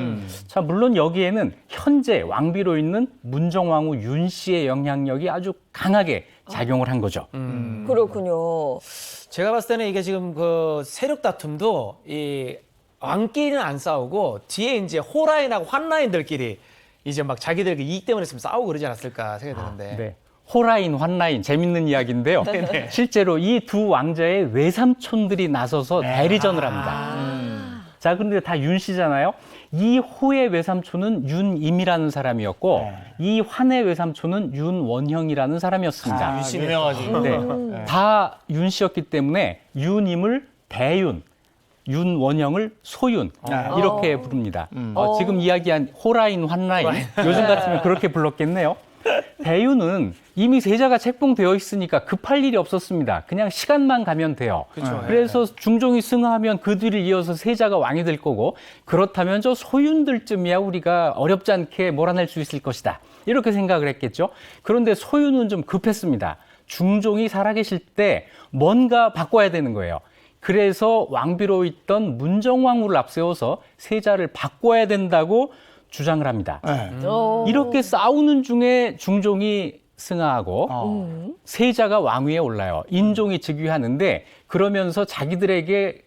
자, 물론 여기에는 현재 왕비로 있는 문정왕후 윤 씨의 영향력이 아주 강하게 작용을 한 거죠. 그렇군요. 제가 봤을 때는 이게 지금 그 세력 다툼도 이 왕끼리는 안 싸우고 뒤에 이제 호라인하고 환라인들끼리 이제 막 자기들 그 이익 때문에 지금 싸우고 그러지 않았을까 생각이 드는데. 네. 호라인, 환라인 재밌는 이야기인데요. 실제로 이 두 왕자의 외삼촌들이 나서서 대리전을 합니다. 자, 그런데 다 윤 씨잖아요. 이 호의 외삼촌은 윤임이라는 사람이었고 이 환의 외삼촌은 윤원형이라는 사람이었습니다. 유명하지. 네. 다 윤 씨였기 때문에 윤임을 대윤, 윤원형을 소윤 이렇게 부릅니다. 지금 이야기한 호라인, 환라인 요즘 같으면 그렇게 불렀겠네요. 대윤은 이미 세자가 책봉되어 있으니까 급할 일이 없었습니다. 그냥 시간만 가면 돼요. 그쵸. 그래서 중종이 승하하면 그 뒤를 이어서 세자가 왕이 될 거고 그렇다면 저 소윤들쯤이야 우리가 어렵지 않게 몰아낼 수 있을 것이다. 이렇게 생각을 했겠죠. 그런데 소윤은 좀 급했습니다. 중종이 살아계실 때 뭔가 바꿔야 되는 거예요. 그래서 왕비로 있던 문정왕후를 앞세워서 세자를 바꿔야 된다고 주장을 합니다. 이렇게 싸우는 중에 중종이 승하하고 세자가 왕위에 올라요. 인종이 즉위하는데 그러면서 자기들에게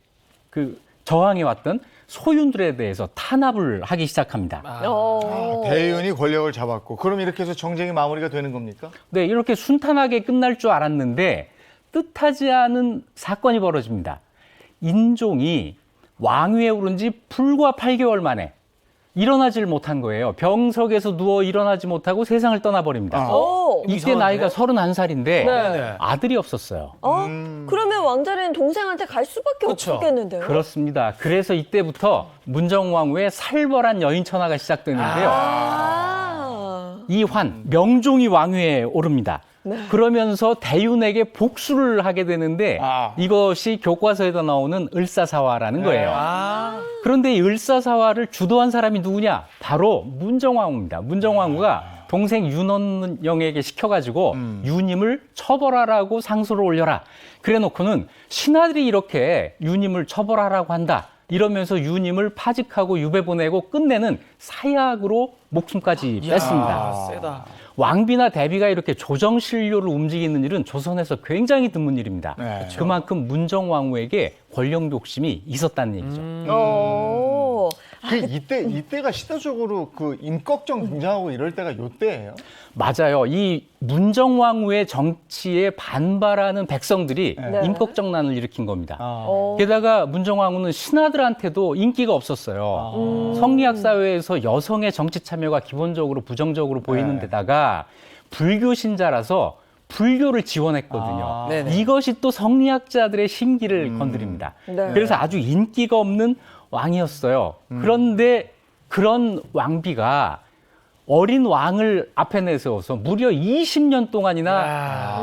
그 저항해왔던 소윤들에 대해서 탄압을 하기 시작합니다. 대윤이 권력을 잡았고, 그럼 이렇게 해서 정쟁이 마무리가 되는 겁니까? 네, 이렇게 순탄하게 끝날 줄 알았는데 뜻하지 않은 사건이 벌어집니다. 인종이 왕위에 오른 지 불과 8개월 만에 일어나질 못한 거예요. 병석에서 누워 일어나지 못하고 세상을 떠나버립니다. 이때 이상한데? 나이가 31살인데 네. 아들이 없었어요. 그러면 왕자리는 동생한테 갈 수밖에 그쵸. 없겠는데요. 그렇습니다. 그래서 이때부터 문정왕후의 살벌한 여인천하가 시작되는데요. 이환, 명종이 왕위에 오릅니다. 그러면서 대윤에게 복수를 하게 되는데 이것이 교과서에도 나오는 을사사화라는 거예요. 그런데 이 을사사화를 주도한 사람이 누구냐? 바로 문정왕후입니다. 문정왕후가 동생 윤원영에게 시켜가지고 윤임을 처벌하라고 상소를 올려라. 그래놓고는 신하들이 이렇게 윤임을 처벌하라고 한다. 이러면서 윤임을 파직하고 유배 보내고 끝내는 사약으로 목숨까지 뺐습니다. 세다. 왕비나 대비가 이렇게 조정신료를 움직이는 일은 조선에서 굉장히 드문 일입니다. 네. 그만큼 문정왕후에게 권력 욕심이 있었다는 얘기죠. 이때가 시대적으로 그 임꺽정 등장하고 이럴 때가 요때예요. 맞아요. 이 문정왕후의 정치에 반발하는 백성들이 임꺽정난을 일으킨 겁니다. 게다가 문정왕후는 신하들한테도 인기가 없었어요. 성리학 사회에서 여성의 정치 참여가 기본적으로 부정적으로 보이는 데다가 불교 신자라서 불교를 지원했거든요. 네네. 이것이 또 성리학자들의 심기를 건드립니다. 그래서 아주 인기가 없는 왕이었어요. 그런데 그런 왕비가 어린 왕을 앞에 내세워서 무려 20년 동안이나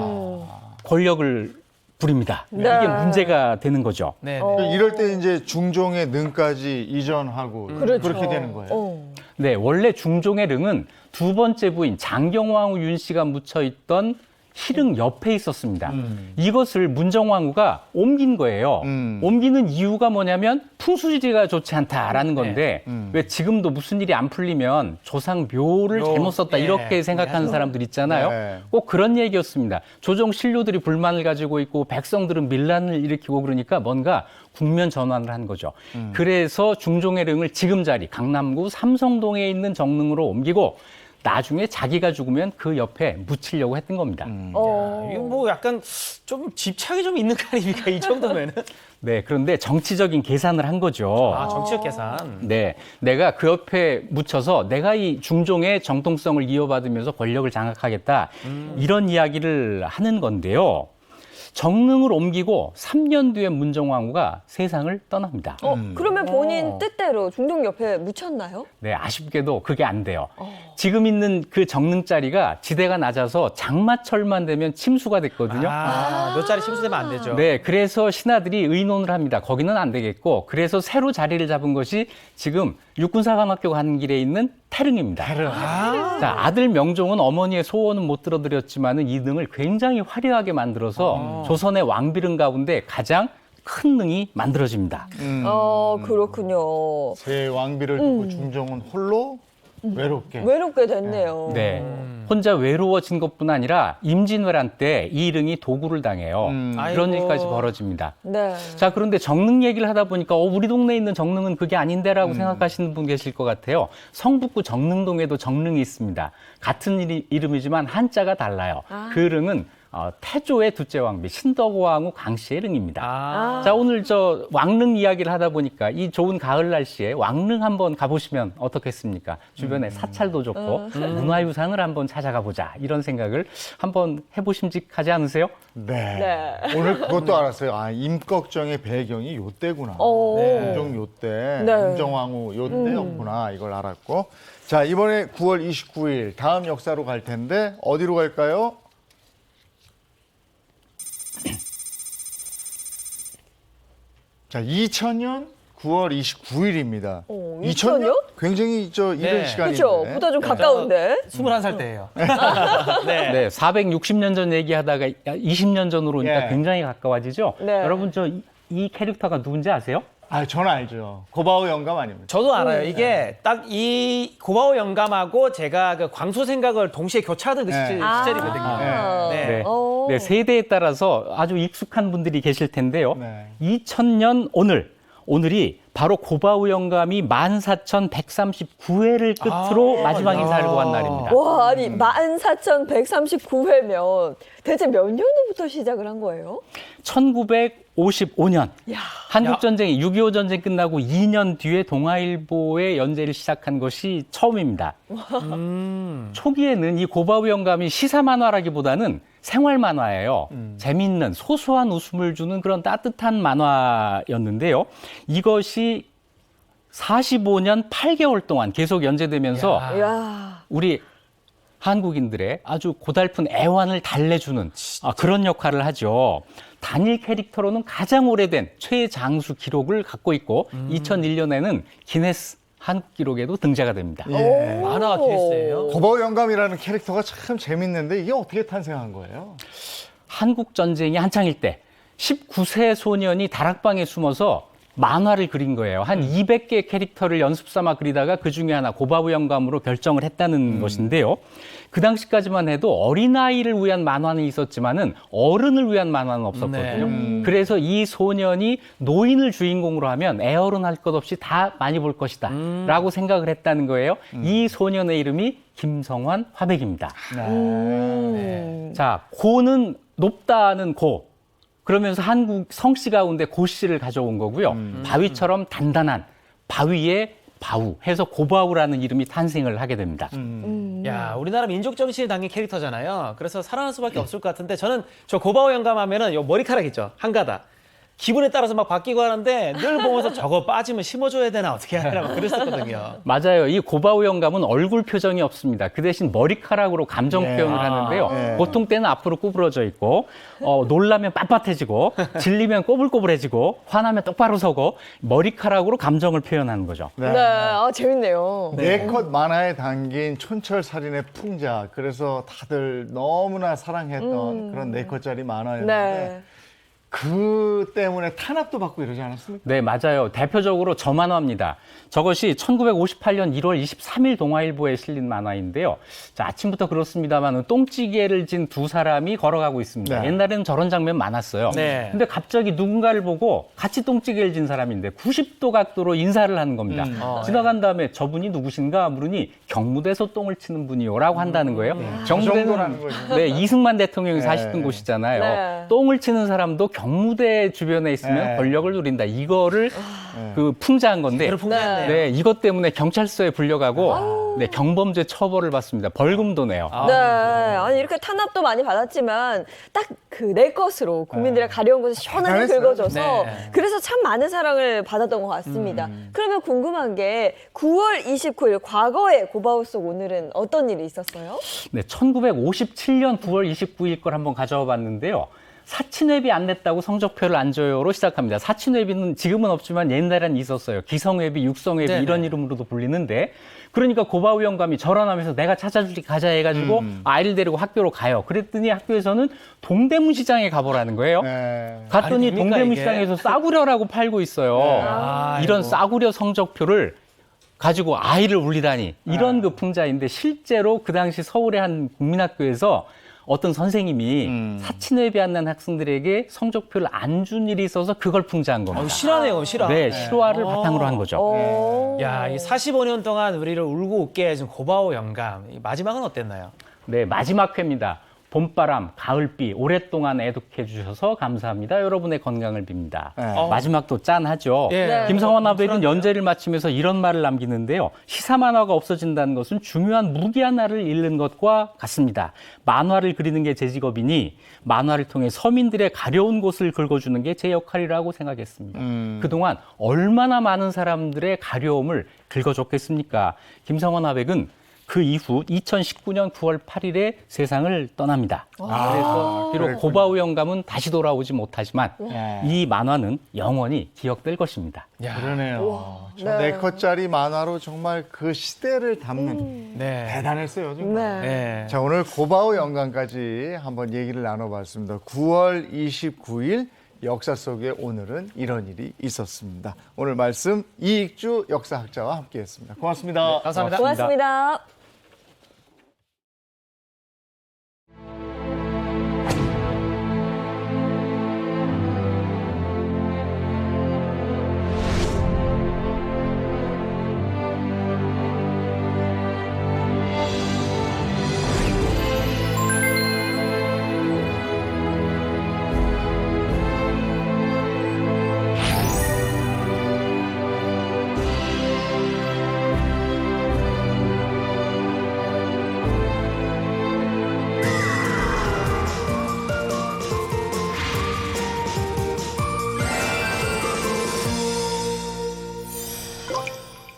권력을 부립니다. 네. 이게 문제가 되는 거죠. 네. 이럴 때 이제 중종의 능까지 이전하고 그렇죠. 그렇게 되는 거예요. 네, 원래 중종의 릉은 두 번째 부인 장경왕후 윤 씨가 묻혀 있던 희릉 옆에 있었습니다. 이것을 문정왕후가 옮긴 거예요. 옮기는 이유가 뭐냐면 풍수지리가 좋지 않다라는 건데 왜 지금도 무슨 일이 안 풀리면 조상 묘를 잘못 썼다 예. 이렇게 생각하는 사람들 있잖아요. 네. 꼭 그런 얘기였습니다. 조정 신료들이 불만을 가지고 있고 백성들은 밀란을 일으키고 그러니까 뭔가 국면 전환을 한 거죠. 그래서 중종의 릉을 지금 자리 강남구 삼성동에 있는 정릉으로 옮기고 나중에 자기가 죽으면 그 옆에 묻히려고 했던 겁니다. 이거 뭐 약간 좀 집착이 좀 있는 거 아닙니까? 이 정도면은. 네, 그런데 정치적인 계산을 한 거죠. 아, 정치적 계산. 네, 내가 그 옆에 묻혀서 내가 이 중종의 정통성을 이어받으면서 권력을 장악하겠다 이런 이야기를 하는 건데요. 정릉을 옮기고 3년 뒤에 문정왕후가 세상을 떠납니다. 그러면 본인 뜻대로 중종 옆에 묻혔나요? 네, 아쉽게도 그게 안 돼요. 지금 있는 그 정릉 자리가 지대가 낮아서 장마철만 되면 침수가 됐거든요. 몇 자리 침수되면 안 되죠. 네, 그래서 신하들이 의논을 합니다. 거기는 안 되겠고, 그래서 새로 자리를 잡은 것이 지금 육군사관학교 가는 길에 있는 태릉입니다. 자, 아들 명종은 어머니의 소원은 못 들어드렸지만은 이 능을 굉장히 화려하게 만들어서 조선의 왕비릉 가운데 가장 큰 능이 만들어집니다. 그렇군요. 새 왕비를 두고 중종은 홀로 외롭게 됐네요. 네, 혼자 외로워진 것뿐 아니라 임진왜란 때 이 릉이 도구를 당해요. 그런 아이고. 일까지 벌어집니다. 네. 자, 그런데 정릉 얘기를 하다 보니까 우리 동네에 있는 정릉은 그게 아닌데라고 생각하시는 분 계실 것 같아요. 성북구 정릉동에도 정릉이 있습니다. 같은 이름이지만 한자가 달라요. 그 릉은 태조의 둘째 왕비 신덕왕후 강씨의 릉입니다. 자, 오늘 저 왕릉 이야기를 하다 보니까 이 좋은 가을 날씨에 왕릉 한번 가보시면 어떻겠습니까? 주변에 사찰도 좋고 문화유산을 한번 찾아가 보자 이런 생각을 한번 해보심직하지 않으세요? 네. 오늘 그것도 알았어요. 아, 임꺽정의 배경이 요때구나. 네. 중종 요때, 네. 문정왕후 요때였구나. 이걸 알았고. 자, 이번에 9월 29일 다음 역사로 갈 텐데 어디로 갈까요? 자, 2000년 9월 29일입니다. 2000년? 굉장히 이른 네. 시간인데. 그렇죠. 보다 좀 가까운데. 21살 때예요. 네. 네, 460년 전 얘기하다가 20년 전으로 오니까 예. 굉장히 가까워지죠? 네. 여러분, 이 캐릭터가 누군지 아세요? 아, 저는 알죠. 고바오 영감 아닙니까? 저도 알아요. 이게 딱 이 고바오 영감하고 제가 그 광수 생각을 동시에 교차하던 그 시절이거든요. 네. 어. 네, 세대에 따라서 아주 익숙한 분들이 계실 텐데요. 네. 2000년 오늘이 바로 고바우 영감이 14,139회를 끝으로 마지막 인사를 고한 날입니다. 와, 아니 14,139회면 대체 몇 년도부터 시작을 한 거예요? 1955년 야. 한국전쟁이 6.25 전쟁 끝나고 2년 뒤에 동아일보의 연재를 시작한 것이 처음입니다. 초기에는 이 고바우 영감이 시사 만화라기보다는 생활 만화예요. 재밌는 소소한 웃음을 주는 그런 따뜻한 만화였는데요. 이것이 45년 8개월 동안 계속 연재되면서 야. 우리 한국인들의 아주 고달픈 애환을 달래주는 그런 역할을 하죠. 단일 캐릭터로는 가장 오래된 최장수 기록을 갖고 있고 2001년에는 기네스 한국 기록에도 등재가 됩니다. 만화가 기네스예요. 고바오 영감이라는 캐릭터가 참 재밌는데 이게 어떻게 탄생한 거예요? 한국 전쟁이 한창일 때 19세 소년이 다락방에 숨어서 만화를 그린 거예요. 한 200개의 캐릭터를 연습 삼아 그리다가 그 중에 하나 고바우 영감으로 결정을 했다는 것인데요. 그 당시까지만 해도 어린아이를 위한 만화는 있었지만은 어른을 위한 만화는 없었거든요. 그래서 이 소년이 노인을 주인공으로 하면 애어른 할 것 없이 다 많이 볼 것이다 라고 생각을 했다는 거예요. 이 소년의 이름이 김성환 화백입니다. 자, 고는 높다는 고. 그러면서 한국 성씨 가운데 고씨를 가져온 거고요. 바위처럼 단단한 바위의 바우 해서 고바우라는 이름이 탄생을 하게 됩니다. 야, 우리나라 민족 정신이 담긴 캐릭터잖아요. 그래서 살아날 수밖에 없을 것 같은데 저는 저 고바오 영감 하면은 요 머리카락 있죠. 한 가닥. 기분에 따라서 막 바뀌고 하는데 늘 보면서 저거 빠지면 심어줘야 되나 어떻게 해야 되나 그랬었거든요. 맞아요. 이 고바우 영감은 얼굴 표정이 없습니다. 그 대신 머리카락으로 감정 네. 표현을 하는데요. 네. 보통 때는 앞으로 구부러져 있고 놀라면 빳빳해지고 질리면 꼬불꼬불해지고 화나면 똑바로 서고 머리카락으로 감정을 표현하는 거죠. 네, 아, 재밌네요. 네컷 만화에 담긴 촌철살인의 풍자. 그래서 다들 너무나 사랑했던 그런 네컷짜리 만화였는데 네. 그 때문에 탄압도 받고 이러지 않았습니까? 네, 맞아요. 대표적으로 저 만화입니다. 저것이 1958년 1월 23일 동아일보에 실린 만화인데요. 자, 아침부터 그렇습니다만 똥찌개를 진 두 사람이 걸어가고 있습니다. 네. 옛날에는 저런 장면 많았어요. 네. 근데 갑자기 누군가를 보고 같이 똥찌개를 진 사람인데 90도 각도로 인사를 하는 겁니다. 지나간 다음에 저분이 누구신가 물으니 경무대에서 똥을 치는 분이요라고 한다는 거예요. 그 정도라는 거죠. 네, 이승만 대통령이 네. 사시던 곳이잖아요. 네. 똥을 치는 사람도 경무대 주변에 있으면 네. 권력을 누린다. 이거를 그 풍자한 건데 그걸 풍자했네요. 네, 이것 때문에 경찰서에 불려가고 네, 경범죄 처벌을 받습니다. 벌금도 내요. 네, 아니 이렇게 탄압도 많이 받았지만 딱 그 내 것으로 국민들의 가려운 것을 시원하게 잘했어요. 긁어줘서 네. 그래서 참 많은 사랑을 받았던 것 같습니다. 그러면 궁금한 게 9월 29일 과거의 고바우 속 오늘은 어떤 일이 있었어요? 네, 1957년 9월 29일 걸 한번 가져와 봤는데요. 사친회비 안 냈다고 성적표를 안 줘요로 시작합니다. 사친회비는 지금은 없지만 옛날에는 있었어요. 기성회비, 육성회비 네네. 이런 이름으로도 불리는데 그러니까 고바우 영감이 절하면서 내가 찾아줄게 가자 해가지고 아이를 데리고 학교로 가요. 그랬더니 학교에서는 동대문 시장에 가보라는 거예요. 네. 갔더니 말이 됩니까, 동대문 이게? 시장에서 싸구려라고 팔고 있어요. 아이고. 이런 싸구려 성적표를 가지고 아이를 울리다니 이런 그 풍자인데 실제로 그 당시 서울의 한 국민학교에서 어떤 선생님이 사친회비 안 낸 학생들에게 성적표를 안 준 일이 있어서 그걸 풍자한 겁니다. 실화네요, 실화. 네, 실화를 바탕으로 한 거죠. 오. 야, 이 45년 동안 우리를 울고 웃게 해준 고바우 영감. 이 마지막은 어땠나요? 네, 마지막 회입니다. 봄바람, 가을비 오랫동안 애독해 주셔서 감사합니다. 여러분의 건강을 빕니다. 네. 마지막도 짠하죠. 예. 네. 김성환 아베는 연재를 마치면서 이런 말을 남기는데요. 시사 만화가 없어진다는 것은 중요한 무기 하나를 잃는 것과 같습니다. 만화를 그리는 게 제 직업이니 만화를 통해 서민들의 가려운 곳을 긁어주는 게 제 역할이라고 생각했습니다. 그동안 얼마나 많은 사람들의 가려움을 긁어줬겠습니까? 김성환 아백은 그 이후 2019년 9월 8일에 세상을 떠납니다. 그래서 비록 고바우 영감은 다시 돌아오지 못하지만 이 만화는 영원히 기억될 것입니다. 그러네요. 저 네. 네컷짜리 만화로 정말 그 시대를 담는 네. 대단했어요. 정말. 네. 네. 자, 오늘 고바우 영감까지 한번 얘기를 나눠봤습니다. 9월 29일 역사 속에 오늘은 이런 일이 있었습니다. 오늘 말씀 이익주 역사학자와 함께했습니다. 고맙습니다. 감사합니다. 고맙습니다.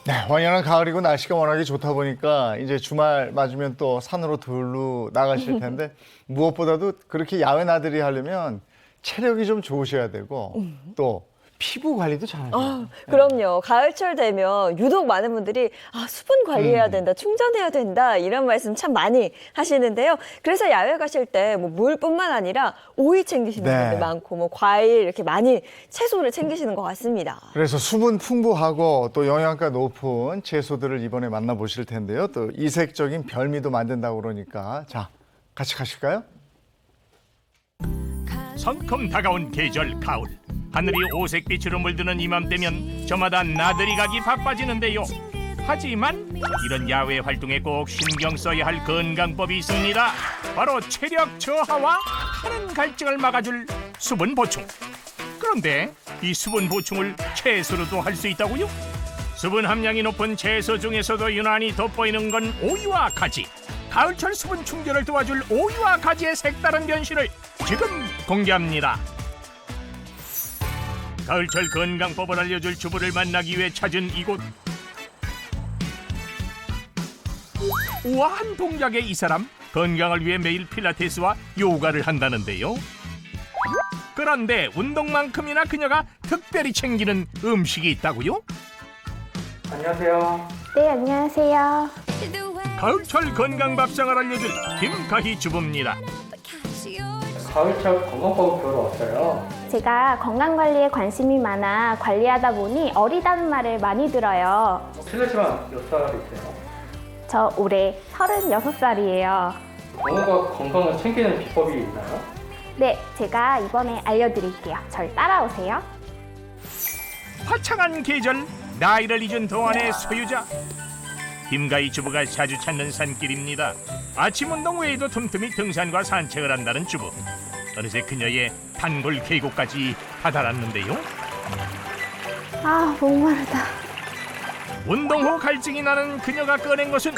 네, 완연한 가을이고 날씨가 워낙에 좋다 보니까 이제 주말 맞으면 또 산으로 들로 나가실 텐데 무엇보다도 그렇게 야외 나들이 하려면 체력이 좀 좋으셔야 되고 또 피부 관리도 잘하셔야 돼요. 그럼요. 가을철 되면 유독 많은 분들이 수분 관리해야 된다, 충전해야 된다 이런 말씀 참 많이 하시는데요. 그래서 야외 가실 때 뭐 물뿐만 아니라 오이 챙기시는 네. 분들 많고 뭐 과일 이렇게 많이 채소를 챙기시는 것 같습니다. 그래서 수분 풍부하고 또 영양가 높은 채소들을 이번에 만나보실 텐데요. 또 이색적인 별미도 만든다고 그러니까 자, 같이 가실까요? 성큼 다가온 계절 가을. 하늘이 오색빛으로 물드는 이맘때면 저마다 나들이 가기 바빠지는데요. 하지만 이런 야외 활동에 꼭 신경 써야 할 건강법이 있습니다. 바로 체력 저하와 하는 갈증을 막아줄 수분 보충. 그런데 이 수분 보충을 채소로도 할 수 있다고요? 수분 함량이 높은 채소 중에서도 유난히 돋보이는 건 오이와 가지. 가을철 수분 충전을 도와줄 오이와 가지의 색다른 변신을 지금 공개합니다. 가을철 건강법을 알려줄 주부를 만나기 위해 찾은 이곳. 우아한 동작의 이 사람, 건강을 위해 매일 필라테스와 요가를 한다는데요. 그런데 운동만큼이나 그녀가 특별히 챙기는 음식이 있다고요? 네, 안녕하세요. 가을철 건강밥상을 알려줄 김가희 주부입니다. 가을철 건강법을 배우러 왔어요. 제가 건강관리에 관심이 많아 관리하다 보니 어리다는 말을 많이 들어요. 실례지만 몇 살이세요? 저 올해 36살이에요. 부모가 건강을 챙기는 비법이 있나요? 네, 제가 이번에 알려드릴게요. 절 따라오세요. 화창한 계절, 나이를 잊은 동안의 소유자. 김가희 주부가 자주 찾는 산길입니다. 아침 운동 외에도 틈틈이 등산과 산책을 한다는 주부. 어느새 그녀의 단골 계곡까지 다다랐는데요. 아, 목마르다. 운동 후 갈증이 나는 그녀가 꺼낸 것은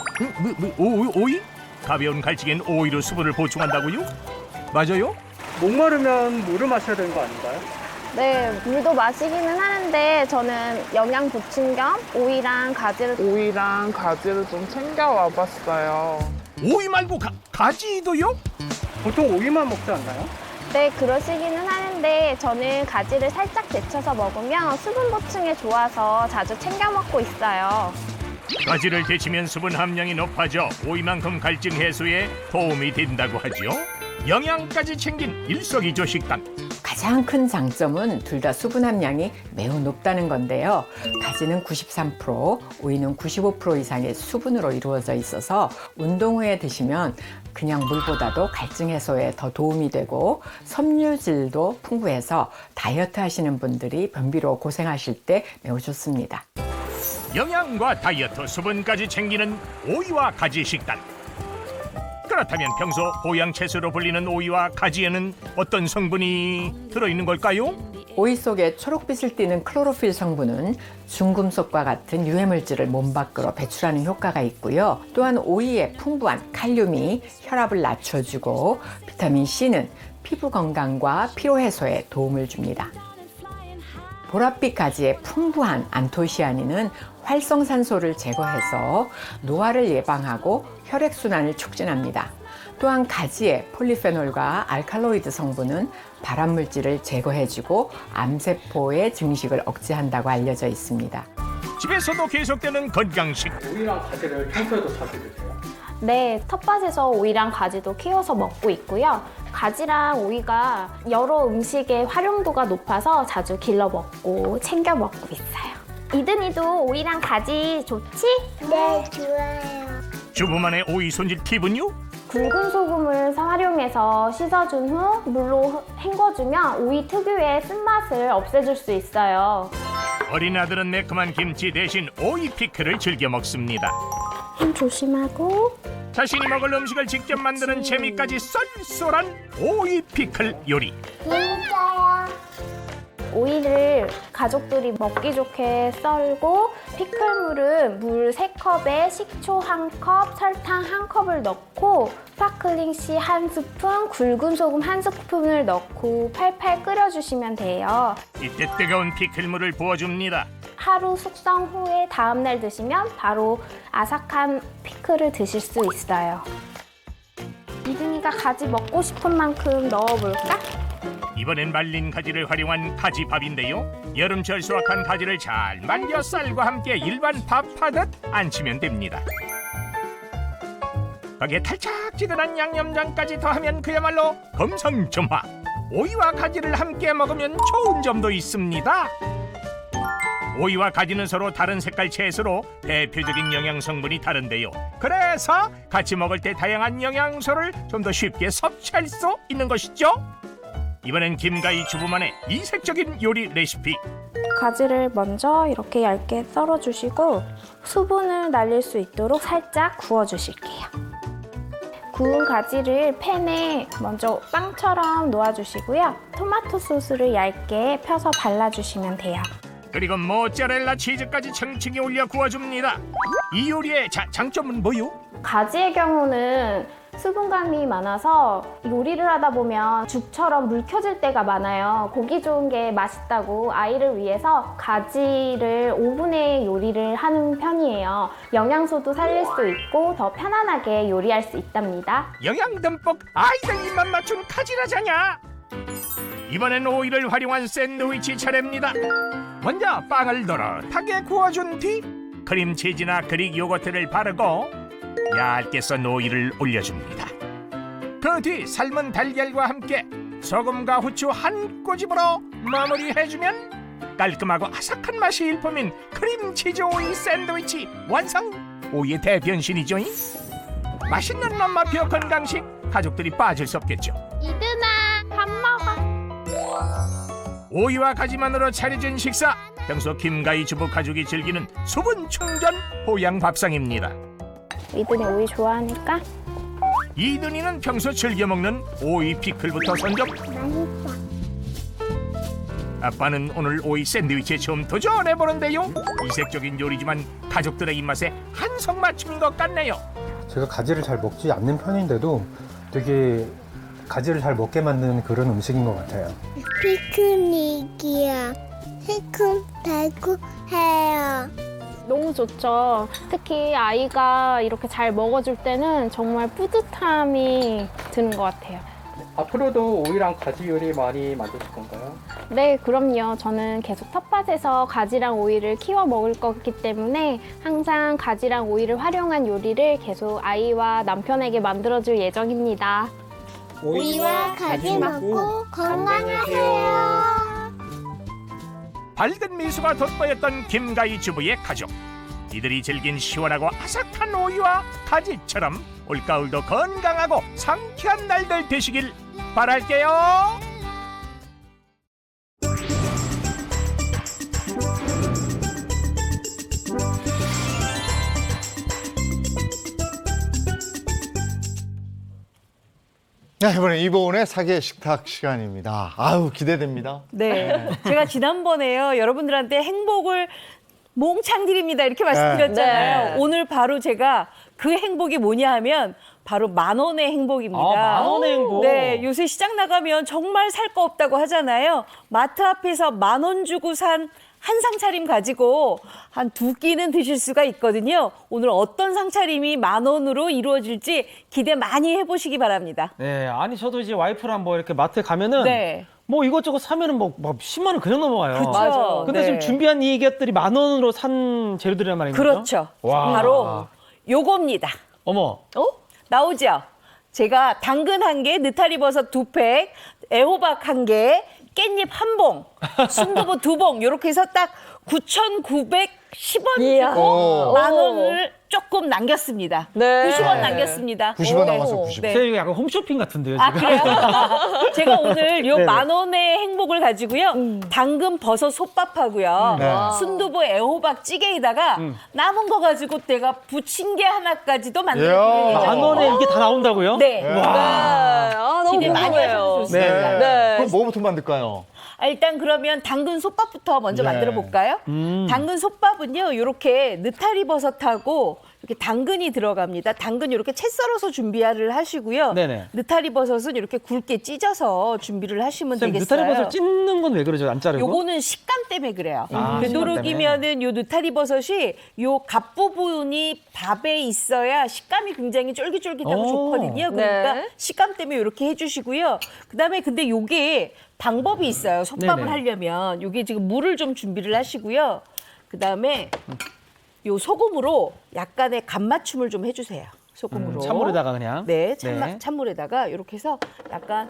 오이? 가벼운 갈증엔 오이로 수분을 보충한다고요? 맞아요? 목마르면 물을 마셔야 되는 거 아닌가요? 네, 물도 마시기는 하는데 저는 영양 보충 겸 오이랑 가지를 좀 챙겨와 봤어요. 오이 말고 가지도요? 보통 오이만 먹지 않나요? 네, 그러시기는 하는데 저는 가지를 살짝 데쳐서 먹으면 수분 보충에 좋아서 자주 챙겨 먹고 있어요. 가지를 데치면 수분 함량이 높아져 오이만큼 갈증 해소에 도움이 된다고 하죠. 영양까지 챙긴 일석이조 식단. 가장 큰 장점은 둘 다 수분 함량이 매우 높다는 건데요. 가지는 93%, 오이는 95% 이상의 수분으로 이루어져 있어서 운동 후에 드시면 그냥 물보다도 갈증 해소에 더 도움이 되고 섬유질도 풍부해서 다이어트 하시는 분들이 변비로 고생하실 때 매우 좋습니다. 영양과 다이어트, 수분까지 챙기는 오이와 가지 식단. 그렇다면 평소 보양 채소로 불리는 오이와 가지에는 어떤 성분이 들어있는 걸까요? 오이 속에 초록빛을 띠는 클로로필 성분은 중금속과 같은 유해물질을 몸 밖으로 배출하는 효과가 있고요. 또한 오이에 풍부한 칼륨이 혈압을 낮춰주고 비타민 C는 피부 건강과 피로 해소에 도움을 줍니다. 보랏빛 가지에 풍부한 안토시아닌은 활성산소를 제거해서 노화를 예방하고 혈액순환을 촉진합니다. 또한 가지의 폴리페놀과 알칼로이드 성분은 발암물질을 제거해주고 암세포의 증식을 억제한다고 알려져 있습니다. 집에서도 계속되는 건강식. 오이랑 가지를 평소에도 자주 드세요? 네, 텃밭에서 오이랑 가지도 키워서 먹고 있고요. 가지랑 오이가 여러 음식의 활용도가 높아서 자주 길러 먹고 챙겨 먹고 있어요. 이든이도 오이랑 가지 좋지? 네, 좋아요. 주부만의 오이 손질 팁은요? 굵은 소금을 활용해서 씻어준 후 물로 헹궈주면 오이 특유의 쓴맛을 없애줄 수 있어요. 어린 아들은 매콤한 김치 대신 오이 피클을 즐겨 먹습니다. 힘 조심하고. 자신이 먹을 음식을 직접 만드는 재미까지 쏠쏠한 오이 피클 요리. 재밌어요. 오이를 가족들이 먹기 좋게 썰고 피클물은 물 3컵에 식초 1컵, 설탕 1컵을 넣고 스파클링씨 1스푼, 굵은 소금 1스푼을 넣고 팔팔 끓여주시면 돼요. 이때 뜨거운 피클물을 부어줍니다. 하루 숙성 후에 다음날 드시면 바로 아삭한 피클을 드실 수 있어요. 이든이가 가지 먹고 싶은 만큼 넣어볼까? 이번엔 말린 가지를 활용한 가지밥인데요. 여름철 수확한 가지를 잘 말려 쌀과 함께 일반 밥하듯 안치면 됩니다. 거기에 달짝지근한 양념장까지 더하면 그야말로 금성첨화. 오이와 가지를 함께 먹으면 좋은 점도 있습니다. 오이와 가지는 서로 다른 색깔 채소로 대표적인 영양 성분이 다른데요. 그래서 같이 먹을 때 다양한 영양소를 좀 더 쉽게 섭취할 수 있는 것이죠. 이번엔 김가희 주부만의 이색적인 요리 레시피. 가지를 먼저 이렇게 얇게 썰어주시고 수분을 날릴 수 있도록 살짝 구워주실게요. 구운 가지를 팬에 먼저 빵처럼 놓아주시고요. 토마토 소스를 얇게 펴서 발라주시면 돼요. 그리고 모짜렐라 치즈까지 층층이 올려 구워줍니다. 이 요리의 장점은 뭐요? 가지의 경우는 수분감이 많아서 요리를 하다 보면 죽처럼 묽혀질 때가 많아요. 고기 좋은 게 맛있다고 아이를 위해서 가지를 오븐에 요리를 하는 편이에요. 영양소도 살릴 수 있고 더 편안하게 요리할 수 있답니다. 영양 듬뿍 아이들 입맛 맞춘 가지라자냐. 이번엔 오이를 활용한 샌드위치 차례입니다. 먼저 빵을 노릇하게 구워준 뒤 크림치즈나 그릭 요거트를 바르고 얇게 썬 오이를 올려줍니다. 그 뒤 삶은 달걀과 함께 소금과 후추 한 꼬집으로 마무리해주면 깔끔하고 아삭한 맛이 일품인 크림치즈 오이 샌드위치 완성! 오이의 대변신이죠. 맛있는 맘마피어 건강식, 가족들이 빠질 수 없겠죠. 이든아, 밥 먹어. 오이와 가지만으로 차려진 식사, 평소 김가희 주부 가족이 즐기는 수분 충전 보양 밥상입니다. 이든이 오이 좋아하니까. 이든이는 평소 즐겨 먹는 오이 피클부터 선적. 맛있어. 아빠는 오늘 오이 샌드위치에 처음 도전해보는데요. 이색적인 요리지만 가족들의 입맛에 한성맞춤인 것 같네요. 제가 가지를 잘 먹지 않는 편인데도 되게 가지를 잘 먹게 만드는 그런 음식인 것 같아요. 피크닉이야. 새콤달콤 해요. 너무 좋죠. 특히 아이가 이렇게 잘 먹어줄 때는 정말 뿌듯함이 드는 것 같아요. 앞으로도 오이랑 가지 요리 많이 만드실 건가요? 네, 그럼요. 저는 계속 텃밭에서 가지랑 오이를 키워 먹을 거기 때문에 항상 가지랑 오이를 활용한 요리를 계속 아이와 남편에게 만들어줄 예정입니다. 오이와 가지 먹고 건강하세요. 밝은 미소가 돋보였던 김가희 주부의 가족. 이들이 즐긴 시원하고 아삭한 오이와 가지처럼 올가을도 건강하고 상쾌한 날들 되시길 바랄게요. 네, 이번에 이보은의 사계 식탁 시간입니다. 아유, 기대됩니다. 네. 제가 지난번에요. 여러분들한테 행복을 몽창 드립니다. 이렇게 말씀드렸잖아요. 네. 오늘 바로 제가 그 행복이 뭐냐 하면 바로 10,000원의 행복입니다. 아, 10,000원의 행복. 네. 요새 시장 나가면 정말 살 거 없다고 하잖아요. 마트 앞에서 10,000원 주고 산 한 상차림 가지고 한 2끼는 드실 수가 있거든요. 오늘 어떤 상차림이 10,000원으로 이루어질지 기대 많이 해보시기 바랍니다. 네, 아니 저도 이제 와이프랑 뭐 이렇게 마트에 가면은 네. 뭐 이것저것 사면은 뭐 10만 원 그냥 넘어가요. 그쵸. 맞아. 근데 네. 지금 준비한 이 것들이 10,000원으로 산 재료들이란 말인가요? 그렇죠. 와. 바로 요겁니다. 어머. 나오죠? 제가 당근 1개, 느타리 버섯 2팩, 애호박 1개, 깻잎 1봉, 순두부 2봉 이렇게 해서 딱 9,910원 주고 10,000원을 조금 남겼습니다. 네. 90원 남겼습니다. 90원 남았어, 90원. 네. 이거 약간 홈쇼핑 같은데요, 지금. 아, 그래요? 제가 오늘 요 네네. 10,000원의 행복을 가지고요. 당근 버섯 솥밥하고요. 네. 순두부 애호박 찌개에다가 남은 거 가지고 내가 부침개 하나까지도 이야. 만들어드릴 예정입니다. 10,000원에 이게 다 나온다고요? 네. 와. 아, 너무 기대 많이 하셔도 궁금해요. 좋습니다. 네. 그럼 뭐부터 만들까요? 일단 그러면 당근 솥밥부터 먼저 네. 만들어 볼까요? 당근 솥밥은요, 이렇게 느타리 버섯하고 이렇게 당근이 들어갑니다. 당근 이렇게 채 썰어서 준비를 하시고요. 네네. 느타리 버섯은 이렇게 굵게 찢어서 준비를 하시면 선생님, 되겠어요. 느타리 버섯 찢는 건 왜 그러죠? 안 자르고? 요거는 식감 때문에 그래요. 아, 되도록이면은 요 느타리 버섯이 요 갓부분이 밥에 있어야 식감이 굉장히 쫄깃쫄깃하고 오. 좋거든요. 그러니까 네. 식감 때문에 이렇게 해주시고요. 그다음에 근데 요게 방법이 있어요. 솥밥을 네네. 하려면 요게 지금 물을 좀 준비를 하시고요. 그다음에 요 소금으로 약간의 간 맞춤을 좀 해주세요. 소금으로. 찬물에다가 그냥. 네, 네. 찬물에다가 이렇게 해서 약간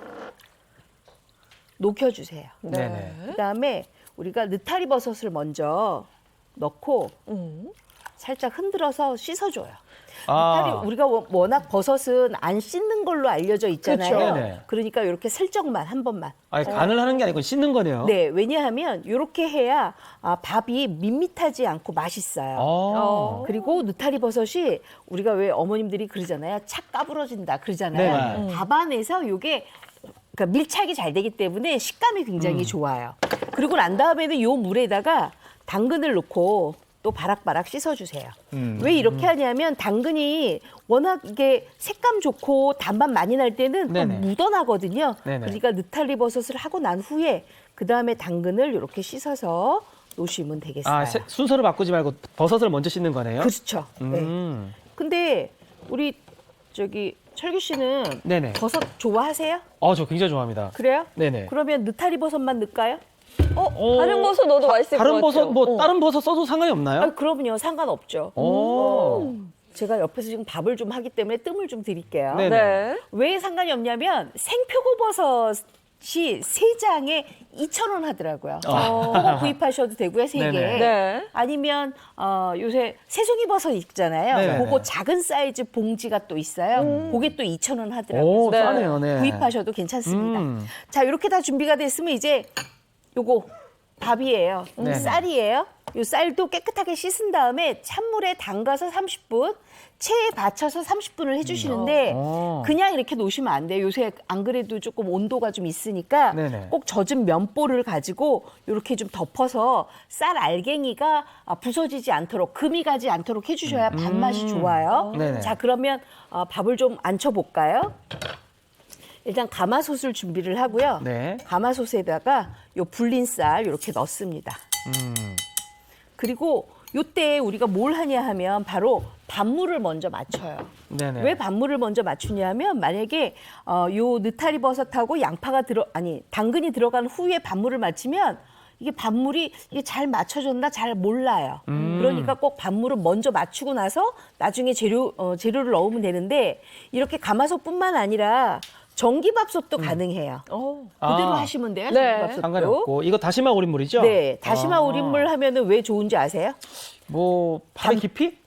녹여주세요. 네네. 그다음에 우리가 느타리 버섯을 먼저 넣고 살짝 흔들어서 씻어줘요. 느타리, 우리가 워낙 버섯은 안 씻는 걸로 알려져 있잖아요. 그렇죠. 네네. 그러니까 이렇게 슬쩍만 한 번만. 아니, 간을 하는 게 아니고 씻는 거네요. 네, 왜냐하면 이렇게 해야 밥이 밋밋하지 않고 맛있어요. 그리고 느타리 버섯이 우리가 왜 어머님들이 그러잖아요. 착 까부러진다 그러잖아요. 네. 밥 안에서 요게 그러니까 밀착이 잘 되기 때문에 식감이 굉장히 좋아요. 그리고 난 다음에는 요 물에다가 당근을 넣고 또 바락바락 씻어주세요. 왜 이렇게 하냐면 당근이 워낙 이게 색감 좋고 단맛 많이 날 때는 또 네네. 묻어나거든요. 네네. 그러니까 느타리 버섯을 하고 난 후에 그 다음에 당근을 이렇게 씻어서 놓으시면 되겠어요. 아, 순서를 바꾸지 말고 버섯을 먼저 씻는 거네요. 그렇죠. 네. 근데 우리 저기 철규 씨는 네네. 버섯 좋아하세요? 저 굉장히 좋아합니다. 그래요? 네네. 그러면 느타리 버섯만 넣을까요? 다른 버섯 넣어도 맛있을 것 다른 같아요. 버섯 뭐 다른 버섯 써도 상관이 없나요? 아, 그럼요. 상관없죠. 제가 옆에서 지금 밥을 좀 하기 때문에 뜸을 좀 드릴게요. 네네. 네. 왜 상관이 없냐면 생표고버섯이 3장에 2,000원 하더라고요. 그거 구입하셔도 되고요, 3개. 네네. 네. 아니면 요새 새송이 버섯 있잖아요. 네네. 그거 작은 사이즈 봉지가 또 있어요. 그게 또 2,000원 하더라고요. 오, 그래서 싸네요. 네. 구입하셔도 괜찮습니다. 자, 이렇게 다 준비가 됐으면 이제 요거 밥이에요. 네네. 쌀이에요. 요 쌀도 깨끗하게 씻은 다음에 찬물에 담가서 30분, 체에 받쳐서 30분을 해주시는데 그냥 이렇게 놓으시면 안 돼요. 요새 안 그래도 조금 온도가 좀 있으니까 네네. 꼭 젖은 면보를 가지고 이렇게 좀 덮어서 쌀 알갱이가 부서지지 않도록 금이 가지 않도록 해주셔야 밥맛이 좋아요. 네네. 자, 그러면 밥을 좀 안쳐볼까요? 일단 가마솥을 준비를 하고요. 네. 가마솥에다가 요 불린 쌀 이렇게 넣습니다. 그리고 요때 우리가 뭘 하냐 하면 바로 밥물을 먼저 맞춰요. 네네. 왜 밥물을 먼저 맞추냐면 만약에 요 느타리 버섯하고 양파가 당근이 들어간 후에 밥물을 맞추면 이게 밥물이 이게 잘 맞춰졌나 잘 몰라요. 그러니까 꼭 밥물을 먼저 맞추고 나서 나중에 재료를 넣으면 되는데 이렇게 가마솥뿐만 아니라 전기밥솥도 가능해요. 그대로 하시면 돼요. 네. 전기밥솥도. 상관이 없고 이거 다시마 우린물이죠? 네, 다시마 우린물 하면은 왜 좋은지 아세요? 뭐 밥의 깊이?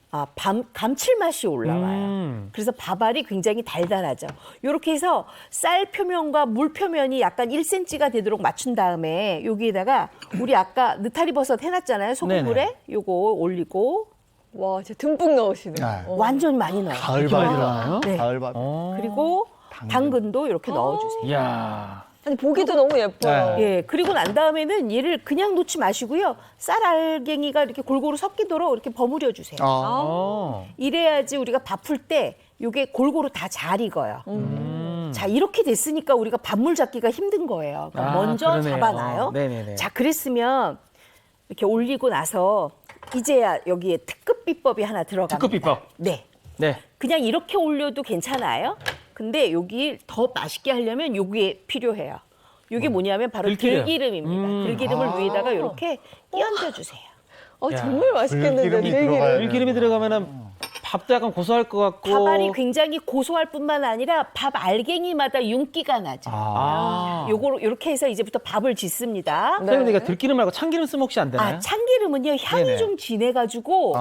감칠맛이 올라와요. 그래서 밥알이 굉장히 달달하죠. 이렇게 해서 쌀 표면과 물 표면이 약간 1cm가 되도록 맞춘 다음에 여기에다가 우리 아까 느타리 버섯 해놨잖아요. 소금물에 네네. 요거 올리고 와, 진짜 듬뿍 넣으시네요. 완전 많이 넣어요. 가을밥이라. 들어가요? 네. 가을밥. 그리고 당근도 이렇게 넣어주세요. 이야. 아니, 보기도 너무 예뻐요. 네. 예, 그리고 난 다음에는 얘를 그냥 놓지 마시고요. 쌀 알갱이가 이렇게 골고루 섞이도록 이렇게 버무려 주세요. 이래야지 우리가 밥 풀 때 이게 골고루 다 잘 익어요. 자, 이렇게 됐으니까 우리가 밥물 잡기가 힘든 거예요. 그러니까 먼저 그러네요. 잡아놔요. 네네네. 자, 그랬으면 이렇게 올리고 나서 이제야 여기에 특급 비법이 하나 들어갑니다. 특급 비법. 네. 네. 그냥 이렇게 올려도 괜찮아요. 근데 여기 더 맛있게 하려면 여기에 필요해요. 이게 뭐냐면 바로 들기름. 들기름입니다. 들기름을 위에다가 이렇게 끼얹어 주세요. 정말 맛있겠는데. 들기름이 들어가야 들기름이 들어가면은 밥도 약간 고소할 것 같고. 밥알이 굉장히 고소할 뿐만 아니라 밥 알갱이마다 윤기가 나죠. 요거 이렇게 해서 이제부터 밥을 짓습니다. 선생님, 이거 들기름 말고 참기름 쓰면 혹시 안 되나요? 참기름은요 향이 네네. 좀 진해가지고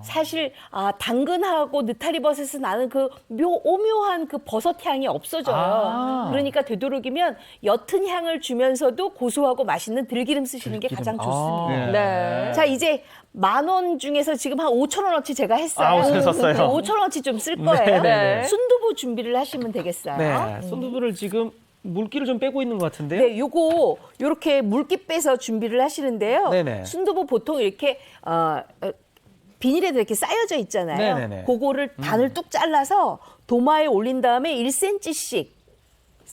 사실 당근하고 느타리 버섯에서 나는 그 오묘한 그 버섯 향이 없어져요. 그러니까 되도록이면 옅은 향을 주면서도 고소하고 맛있는 들기름 쓰시는 게 가장 좋습니다. 네. 자, 이제 10,000원 중에서 지금 한 5,000원어치 제가 했어요. 5,000원 썼어요. 5,000원어치 좀 쓸 거예요. 네. 순두부 준비를 하시면 되겠어요. 네. 순두부를 지금 물기를 좀 빼고 있는 것 같은데요? 네, 요거 요렇게 물기 빼서 준비를 하시는데요. 네네. 순두부 보통 이렇게 비닐에도 이렇게 쌓여져 있잖아요. 네네네. 그거를 반을 뚝 잘라서 도마에 올린 다음에 1cm씩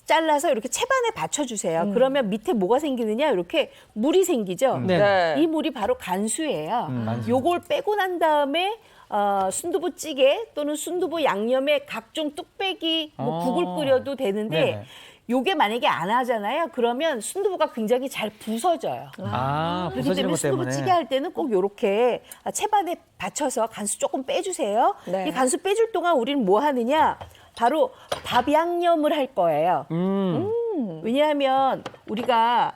잘라서 이렇게 채반에 받쳐주세요. 그러면 밑에 뭐가 생기느냐? 이렇게 물이 생기죠. 네. 이 물이 바로 간수예요. 요걸 빼고 난 다음에 순두부찌개 또는 순두부 양념에 각종 뚝배기 국을 끓여도 되는데 네네. 요게 만약에 안 하잖아요. 그러면 순두부가 굉장히 잘 부서져요. 그렇기 부서지는 때문에 것 때문에. 순두부찌개 할 때는 꼭 요렇게 채반에 받쳐서 간수 조금 빼주세요. 네. 이 간수 빼줄 동안 우리는 뭐 하느냐? 바로 밥 양념을 할 거예요. 왜냐하면 우리가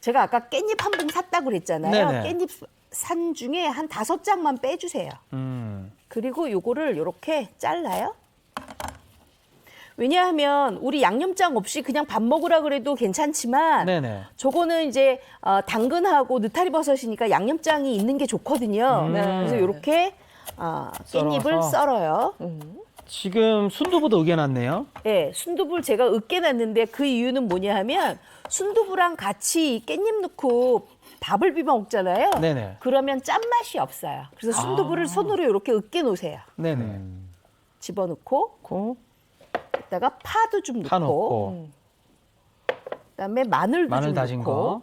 제가 아까 깻잎 한 봉 샀다고 그랬잖아요. 네네. 깻잎 산 중에 한 5장만 빼주세요. 그리고 요거를 요렇게 잘라요. 왜냐하면 우리 양념장 없이 그냥 밥 먹으라 그래도 괜찮지만 네네. 저거는 이제 당근하고 느타리 버섯이니까 양념장이 있는 게 좋거든요. 그래서 요렇게 깻잎을 썰어서. 썰어요. 지금 순두부도 으깨놨네요. 네, 순두부를 제가 으깨놨는데 그 이유는 뭐냐 하면 순두부랑 같이 깻잎 넣고 밥을 비벼 먹잖아요. 네네. 그러면 짠맛이 없어요. 그래서 순두부를 손으로 이렇게 으깨 놓으세요. 네네. 집어넣고 이따가 파도 좀 파 넣고 넣고. 그다음에 마늘도 마늘 좀 다진 넣고 거.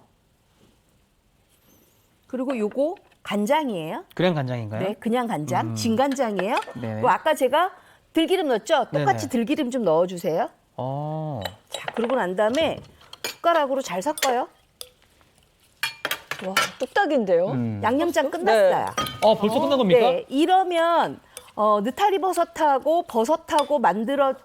그리고 요거 간장이에요. 그냥 간장인가요? 네, 그냥 간장, 진간장이에요. 네네. 그리고 아까 제가 들기름 넣었죠? 똑같이 네네. 들기름 좀 넣어주세요. 자, 그러고 난 다음에 숟가락으로 잘 섞어요. 와, 뚝딱인데요. 양념장 끝났어요. 벌써 끝난 겁니까? 네, 이러면 느타리 버섯하고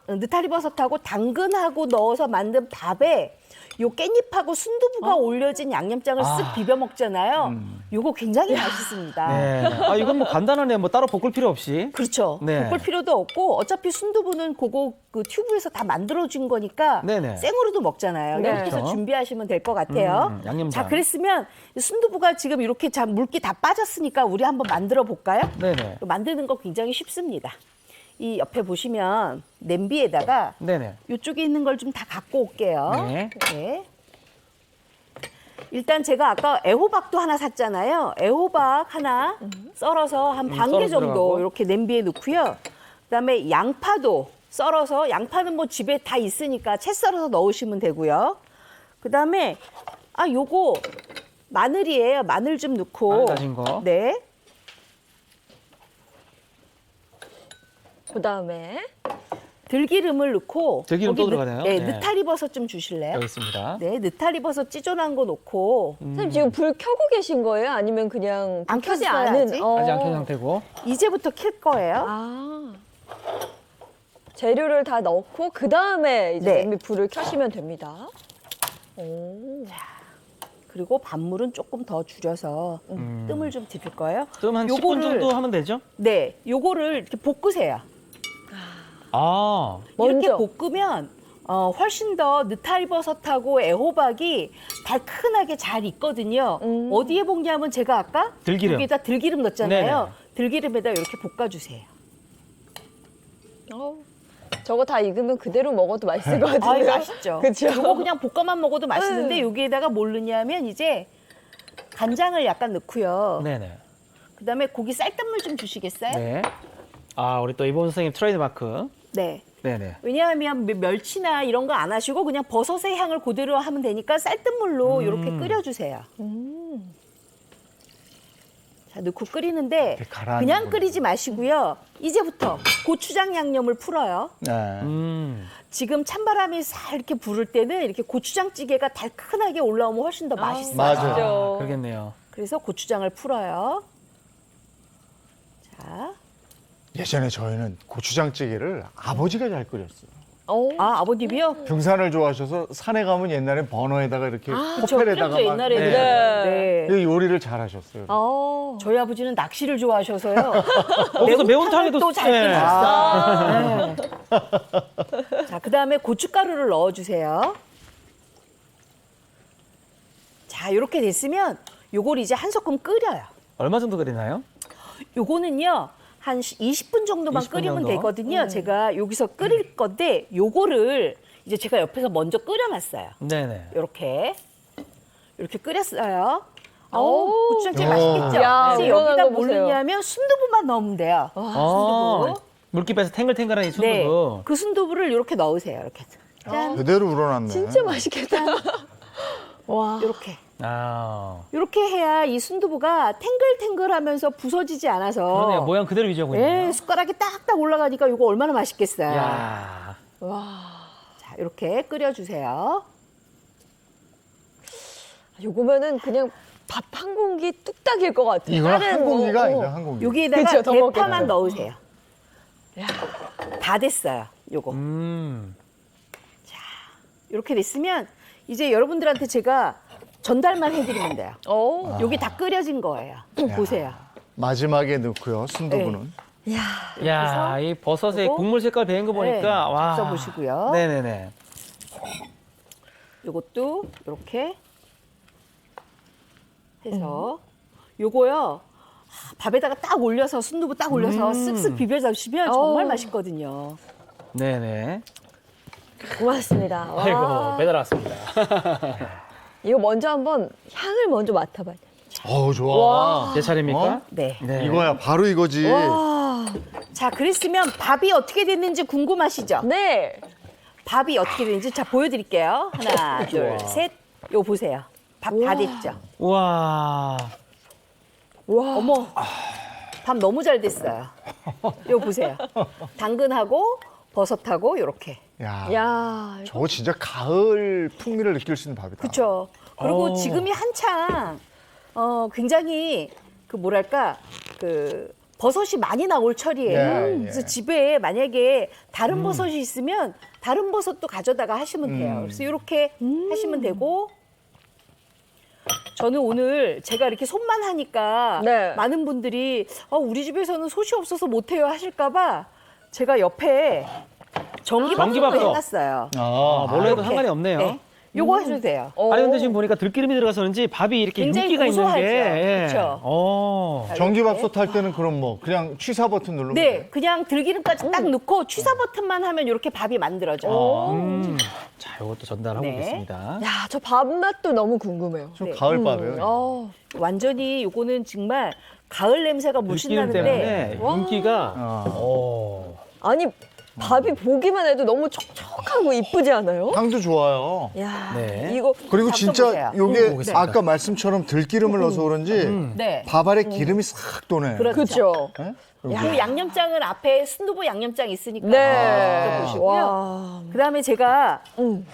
느타리 버섯하고 당근하고 넣어서 만든 밥에 요 깻잎하고 순두부가 올려진 양념장을 쓱 비벼 먹잖아요. 요거 굉장히 맛있습니다. 네. 이건 뭐 간단하네요. 뭐 따로 볶을 필요 없이. 그렇죠. 네. 볶을 필요도 없고 어차피 순두부는 그거 그 튜브에서 다 만들어진 거니까 네네. 생으로도 먹잖아요. 네. 그래서 그렇죠. 준비하시면 될 것 같아요. 양념장. 자, 그랬으면 순두부가 지금 이렇게 물기 다 빠졌으니까 우리 한번 만들어 볼까요? 네네. 만드는 거 굉장히 쉽습니다. 이 옆에 보시면 냄비에다가 네네. 이쪽에 있는 걸 좀 다 갖고 올게요. 네. 네. 일단 제가 아까 애호박도 하나 샀잖아요. 애호박 하나 썰어서 한 반 개 썰어서 정도 들어가고. 이렇게 냄비에 넣고요. 그다음에 양파도 썰어서 양파는 뭐 집에 다 있으니까 채 썰어서 넣으시면 되고요. 그다음에 요거 마늘이에요. 마늘 좀 넣고. 마늘 다진 거. 네. 그다음에 들기름을 넣고 들기름 거기 또 들어가나요? 네, 네. 느타리 버섯 좀 주실래요? 여기 있습니다. 네, 느타리 버섯 찢어놓은 거 넣고 선생님 지금 불 켜고 계신 거예요? 아니면 그냥 안 켜지 켰어요, 않은? 아직? 아직 안 켠 상태고. 이제부터 킬 거예요. 재료를 다 넣고 그 다음에 이제 네. 냄비 불을 켜시면 됩니다. 오. 그리고 밥물은 조금 더 줄여서 뜸을 좀 드릴 거예요. 뜸 한 10분 정도 하면 되죠? 네, 요거를 이렇게 볶으세요. 먼저. 이렇게 볶으면 훨씬 더 느타리 버섯하고 애호박이 달큰하게 잘 익거든요. 어디에 볶냐면 제가 아까 들기름. 여기다 들기름 넣었잖아요. 네네. 들기름에다 이렇게 볶아주세요. 저거 다 익으면 그대로 먹어도 맛있을 것 같은데요. 아이, 맛있죠. 그렇죠. 이거 그냥 볶아만 먹어도 맛있는데 여기에다가 뭘 넣냐면 이제 간장을 약간 넣고요. 네네. 그다음에 고기 쌀뜨물 좀 주시겠어요? 네. 우리 또 이본 선생님 트레이드 마크. 네. 네네. 왜냐하면 멸치나 이런 거 안 하시고 그냥 버섯의 향을 그대로 하면 되니까 쌀뜨물로 이렇게 끓여주세요. 자, 넣고 끓이는데 가라앉는 그냥 거구나. 끓이지 마시고요. 이제부터 고추장 양념을 풀어요. 네. 지금 찬바람이 살 이렇게 부를 때는 이렇게 고추장찌개가 달큰하게 올라오면 훨씬 더 맛있어요. 맞아요. 그러겠네요. 그래서 고추장을 풀어요. 자, 예전에 저희는 고추장찌개를 아버지가 잘 끓였어요. 아버님이요? 등산을 좋아하셔서 산에 가면 옛날에 버너에다가 이렇게 그쵸, 호펠에다가 그렇죠, 막 옛날에는. 네. 네. 요리를 잘 하셨어요. 저희 아버지는 낚시를 좋아하셔서요. 거기서 매운탕에도 또잘 네. 끓이셨어요. 네. 자, 그다음에 고춧가루를 넣어주세요. 자, 이렇게 됐으면 요걸 이제 한 소끔 끓여요. 얼마 정도 끓이나요? 요거는요. 한 20분 정도만 20분 끓이면 정도? 되거든요. 제가 여기서 끓일 건데 요거를 이제 제가 옆에서 먼저 끓여놨어요. 네네. 이렇게 끓였어요. 고추장찌개 맛있겠죠? 야, 이제 우러나는 여기다 거 뭘 보세요. 넣냐면 순두부만 넣으면 돼요. 순두부. 물기 빼서 탱글탱글한 이 네, 순두부. 그 순두부를 이렇게 넣으세요. 이렇게. 짠. 그대로 우러났네. 진짜 맛있겠다. 와. 이렇게. 아. 이렇게 해야 이 순두부가 탱글탱글하면서 부서지지 않아서. 그러네요. 모양 그대로 유지하고 있네요. 네, 숟가락이 딱딱 올라가니까 이거 얼마나 맛있겠어요. 야. 자, 이렇게 끓여주세요. 요거면은 그냥 밥 한 공기 뚝딱일 것 같아요. 이건 한 다른 공기가 뭐, 아니라 한 공기. 여기에다가 그쵸, 더 대파만 먹겠다. 넣으세요. 다 됐어요. 요거. 이렇게 됐으면 이제 여러분들한테 제가 전달만 해드리면 돼요. 여기 다 끓여진 거예요. 보세요. 마지막에 넣고요. 순두부는. 야, 이 버섯의 요거? 국물 색깔 배인 거 보니까 네, 와. 써보시고요. 네네네. 요것도 이렇게 해서 요거요. 밥에다가 딱 올려서 순두부 딱 올려서 쓱쓱 비벼 잡수면 정말 맛있거든요. 네네. 고맙습니다. 와. 아이고 배달 왔습니다. 이거 먼저 한번 향을 먼저 맡아봐요. 어우, 좋아. 와. 제 차례입니까? 어? 네. 이거야, 바로 이거지. 와. 자, 그랬으면 밥이 어떻게 됐는지 궁금하시죠? 네. 밥이 어떻게 됐는지 자 보여드릴게요. 하나, 둘, 셋. 요 보세요. 밥 다 됐죠? 와. 와. 어머, 밥 너무 잘 됐어요. 요 보세요. 당근하고 버섯하고 요렇게. 야, 야. 저거 진짜 가을 풍미를 느낄 수 있는 밥이다. 그렇죠. 그리고 지금이 한창 굉장히 그 뭐랄까 그 버섯이 많이 나올 철이에요. 예, 예. 그래서 집에 만약에 다른 버섯이 있으면 다른 버섯도 가져다가 하시면 돼요. 그래서 이렇게 하시면 되고 저는 오늘 제가 이렇게 손만 하니까 네. 많은 분들이 우리 집에서는 솥이 없어서 못해요 하실까봐 제가 옆에 전기밥솥도 전기밥솥. 해놨어요. 뭘로 해도 이렇게. 상관이 없네요. 네. 요거 해도 돼요. 아니 근데 지금 보니까 들기름이 들어가서 그런지 밥이 이렇게 굉장히 윤기가 있는 고소하죠. 게. 예. 그렇죠. 전기밥솥 할 때는 그럼 뭐 그냥 취사 버튼 누르면 네, 돼요? 그냥 들기름까지 딱 넣고 취사 버튼만 하면 이렇게 밥이 만들어져요. 자, 이것도 전달하고 네. 오겠습니다. 야, 저 밥 맛도 너무 궁금해요. 좀 가을밥이에요. 어. 완전히 요거는 정말 가을 냄새가 물씬 들기름 나는데 때문에 윤기가. 아니, 밥이 보기만 해도 너무 촉촉하고 이쁘지 않아요? 향도 좋아요. 야, 네. 이거 그리고 진짜 보세요. 요게 보겠습니다. 아까 말씀처럼 들기름을 넣어서 그런지 네. 밥 아래 기름이 싹 도네. 그렇죠. 그렇죠. 네? 그 양념장은 앞에 순두부 양념장 있으니까 네. 직접 보시고요. 와. 그다음에 제가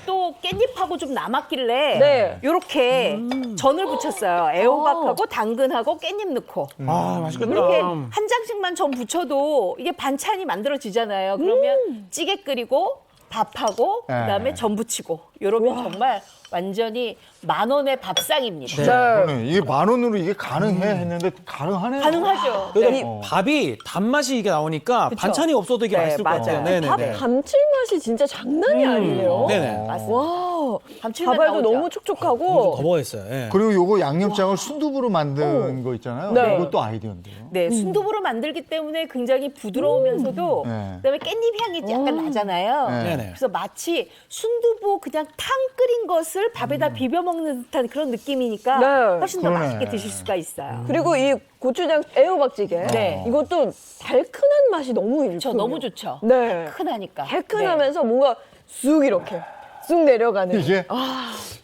또 깻잎하고 좀 남았길래 네. 요렇게 전을 부쳤어요. 애호박하고 당근하고 깻잎 넣고. 아, 맛있겠다. 이렇게 한 장씩만 전 부쳐도 이게 반찬이 만들어지잖아요. 그러면 찌개 끓이고 밥하고 그다음에 전 부치고 이러면 정말 완전히 10,000원의 밥상입니다. 그러네. 이게 10,000원으로 이게 가능해 했는데 가능하네요. 가능하죠. 그러니까 밥이 단맛이 이게 나오니까 그쵸. 반찬이 없어도 이게 네, 맛있을 것 같아요. 맞아요. 네네네. 밥 감칠맛이 진짜 장난이 아니에요. 네네. 와, 감칠맛 밥알도 나오죠? 너무 촉촉하고. 더 먹었어요. 예. 그리고 요거 양념장을 순두부로 만든 거 있잖아요. 네. 이것도 아이디어인데요. 네, 순두부로 만들기 때문에 굉장히 부드러우면서도 네. 그다음에 깻잎 향이 약간 나잖아요. 네. 네네. 그래서 마치 순두부 그냥 탕 끓인 것을 밥에다 비벼 먹는 듯한 그런 느낌이니까 네. 훨씬 더 그러네. 맛있게 드실 수가 있어요. 그리고 이 고추장 애호박찌개. 네. 이것도 달큰한 맛이 너무 그렇죠, 일품이에요. 너무 좋죠. 네. 크나니까. 달큰하면서 뭔가 쑥 이렇게 쑥 내려가는. 이게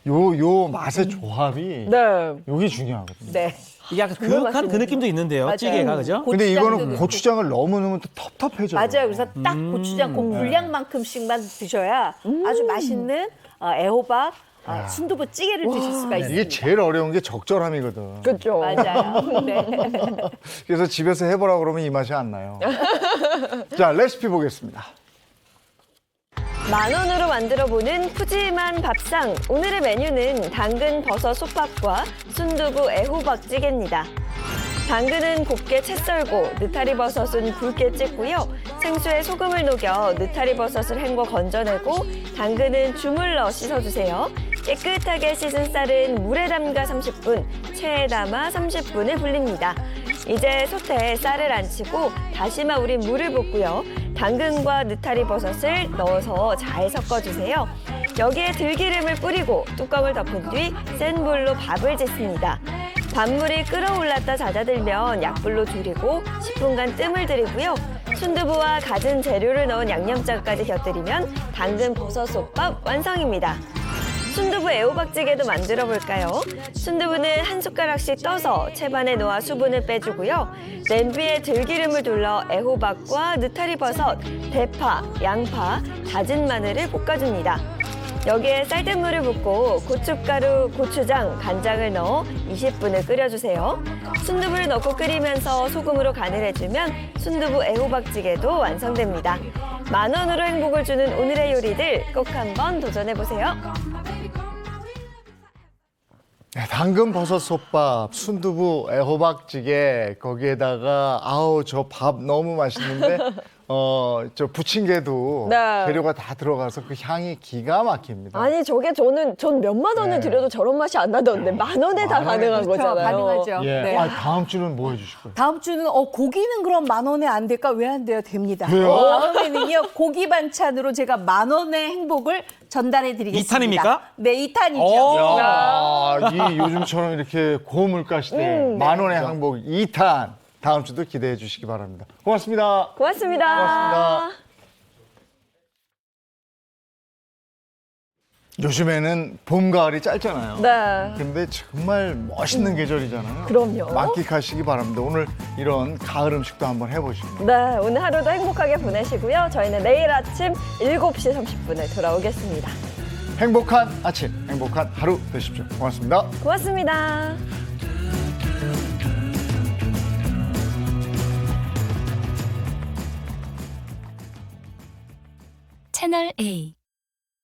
요 맛의 조합이 네. 요게 중요하거든요. 네. 이게 약간 정말 그윽한 그 맛있는데. 느낌도 있는데요. 맞아요. 찌개가 그죠? 근데 고추장도 이거는 넣고. 고추장을 너무 넣으면 또 텁텁해져요. 맞아요. 그래서 딱 고추장 그 분량만큼씩만 드셔야 아주 맛있는 애호박 순두부 찌개를 드실 수가 있습니다. 이게 제일 어려운 게 적절함이거든. 그렇죠. 맞아요. 네. 그래서 집에서 해보라 그러면 이 맛이 안 나요. 자, 레시피 보겠습니다. 10,000원으로 만들어보는 푸짐한 밥상. 오늘의 메뉴는 당근 버섯 솥밥과 순두부 애호박찌개입니다. 당근은 곱게 채 썰고 느타리 버섯은 굵게 찢고요. 생수에 소금을 녹여 느타리 버섯을 헹궈 건져내고 당근은 주물러 씻어주세요. 깨끗하게 씻은 쌀은 물에 담가 30분, 체에 담아 30분을 불립니다. 이제 솥에 쌀을 안치고 다시마 우린 물을 붓고요. 당근과 느타리 버섯을 넣어서 잘 섞어주세요. 여기에 들기름을 뿌리고 뚜껑을 덮은 뒤 센 불로 밥을 짓습니다. 밥물이 끓어올랐다 잦아들면 약불로 줄이고 10분간 뜸을 들이고요. 순두부와 갖은 재료를 넣은 양념장까지 곁들이면 당근 버섯 솥밥 완성입니다. 순두부 애호박찌개도 만들어 볼까요? 순두부는 한 숟가락씩 떠서 채반에 놓아 수분을 빼주고요. 냄비에 들기름을 둘러 애호박과 느타리 버섯, 대파, 양파, 다진 마늘을 볶아줍니다. 여기에 쌀뜨물을 붓고 고춧가루, 고추장, 간장을 넣어 20분을 끓여주세요. 순두부를 넣고 끓이면서 소금으로 간을 해주면 순두부 애호박찌개도 완성됩니다. 10,000원으로 행복을 주는 오늘의 요리들 꼭 한번 도전해보세요. 네, 당근 버섯 솥밥, 순두부 애호박찌개 거기에다가 아우 저 밥 너무 맛있는데 저 부침개도 네. 재료가 다 들어가서 그 향이 기가 막힙니다. 아니 저게 전 몇만 원을 네. 드려도 저런 맛이 안 나던데 10,000원에 다 가능한 그렇죠, 거잖아요. 가능하죠. 예. 네. 다음 주는 뭐 해주실 거예요? 다음 주는 고기는 그럼 10,000원에 안 될까? 왜 안 돼요? 됩니다. 왜요? 다음에는요 고기 반찬으로 제가 10,000원의 행복을 전달해 드리겠습니다. 2탄입니까? 네, 2탄이죠. 오. 이 요즘처럼 이렇게 고물가 시대에 만 원의 항복 2탄 다음 주도 기대해 주시기 바랍니다. 고맙습니다. 고맙습니다. 고맙습니다. 요즘에는 봄, 가을이 짧잖아요. 네. 근데 정말 멋있는 계절이잖아요. 그럼요. 만끽하시기 바랍니다. 오늘 이런 가을 음식도 한번 해보시고. 네, 오늘 하루도 행복하게 보내시고요. 저희는 내일 아침 7시 30분에 돌아오겠습니다. 행복한 아침, 행복한 하루 되십시오. 고맙습니다. 고맙습니다. 채널 A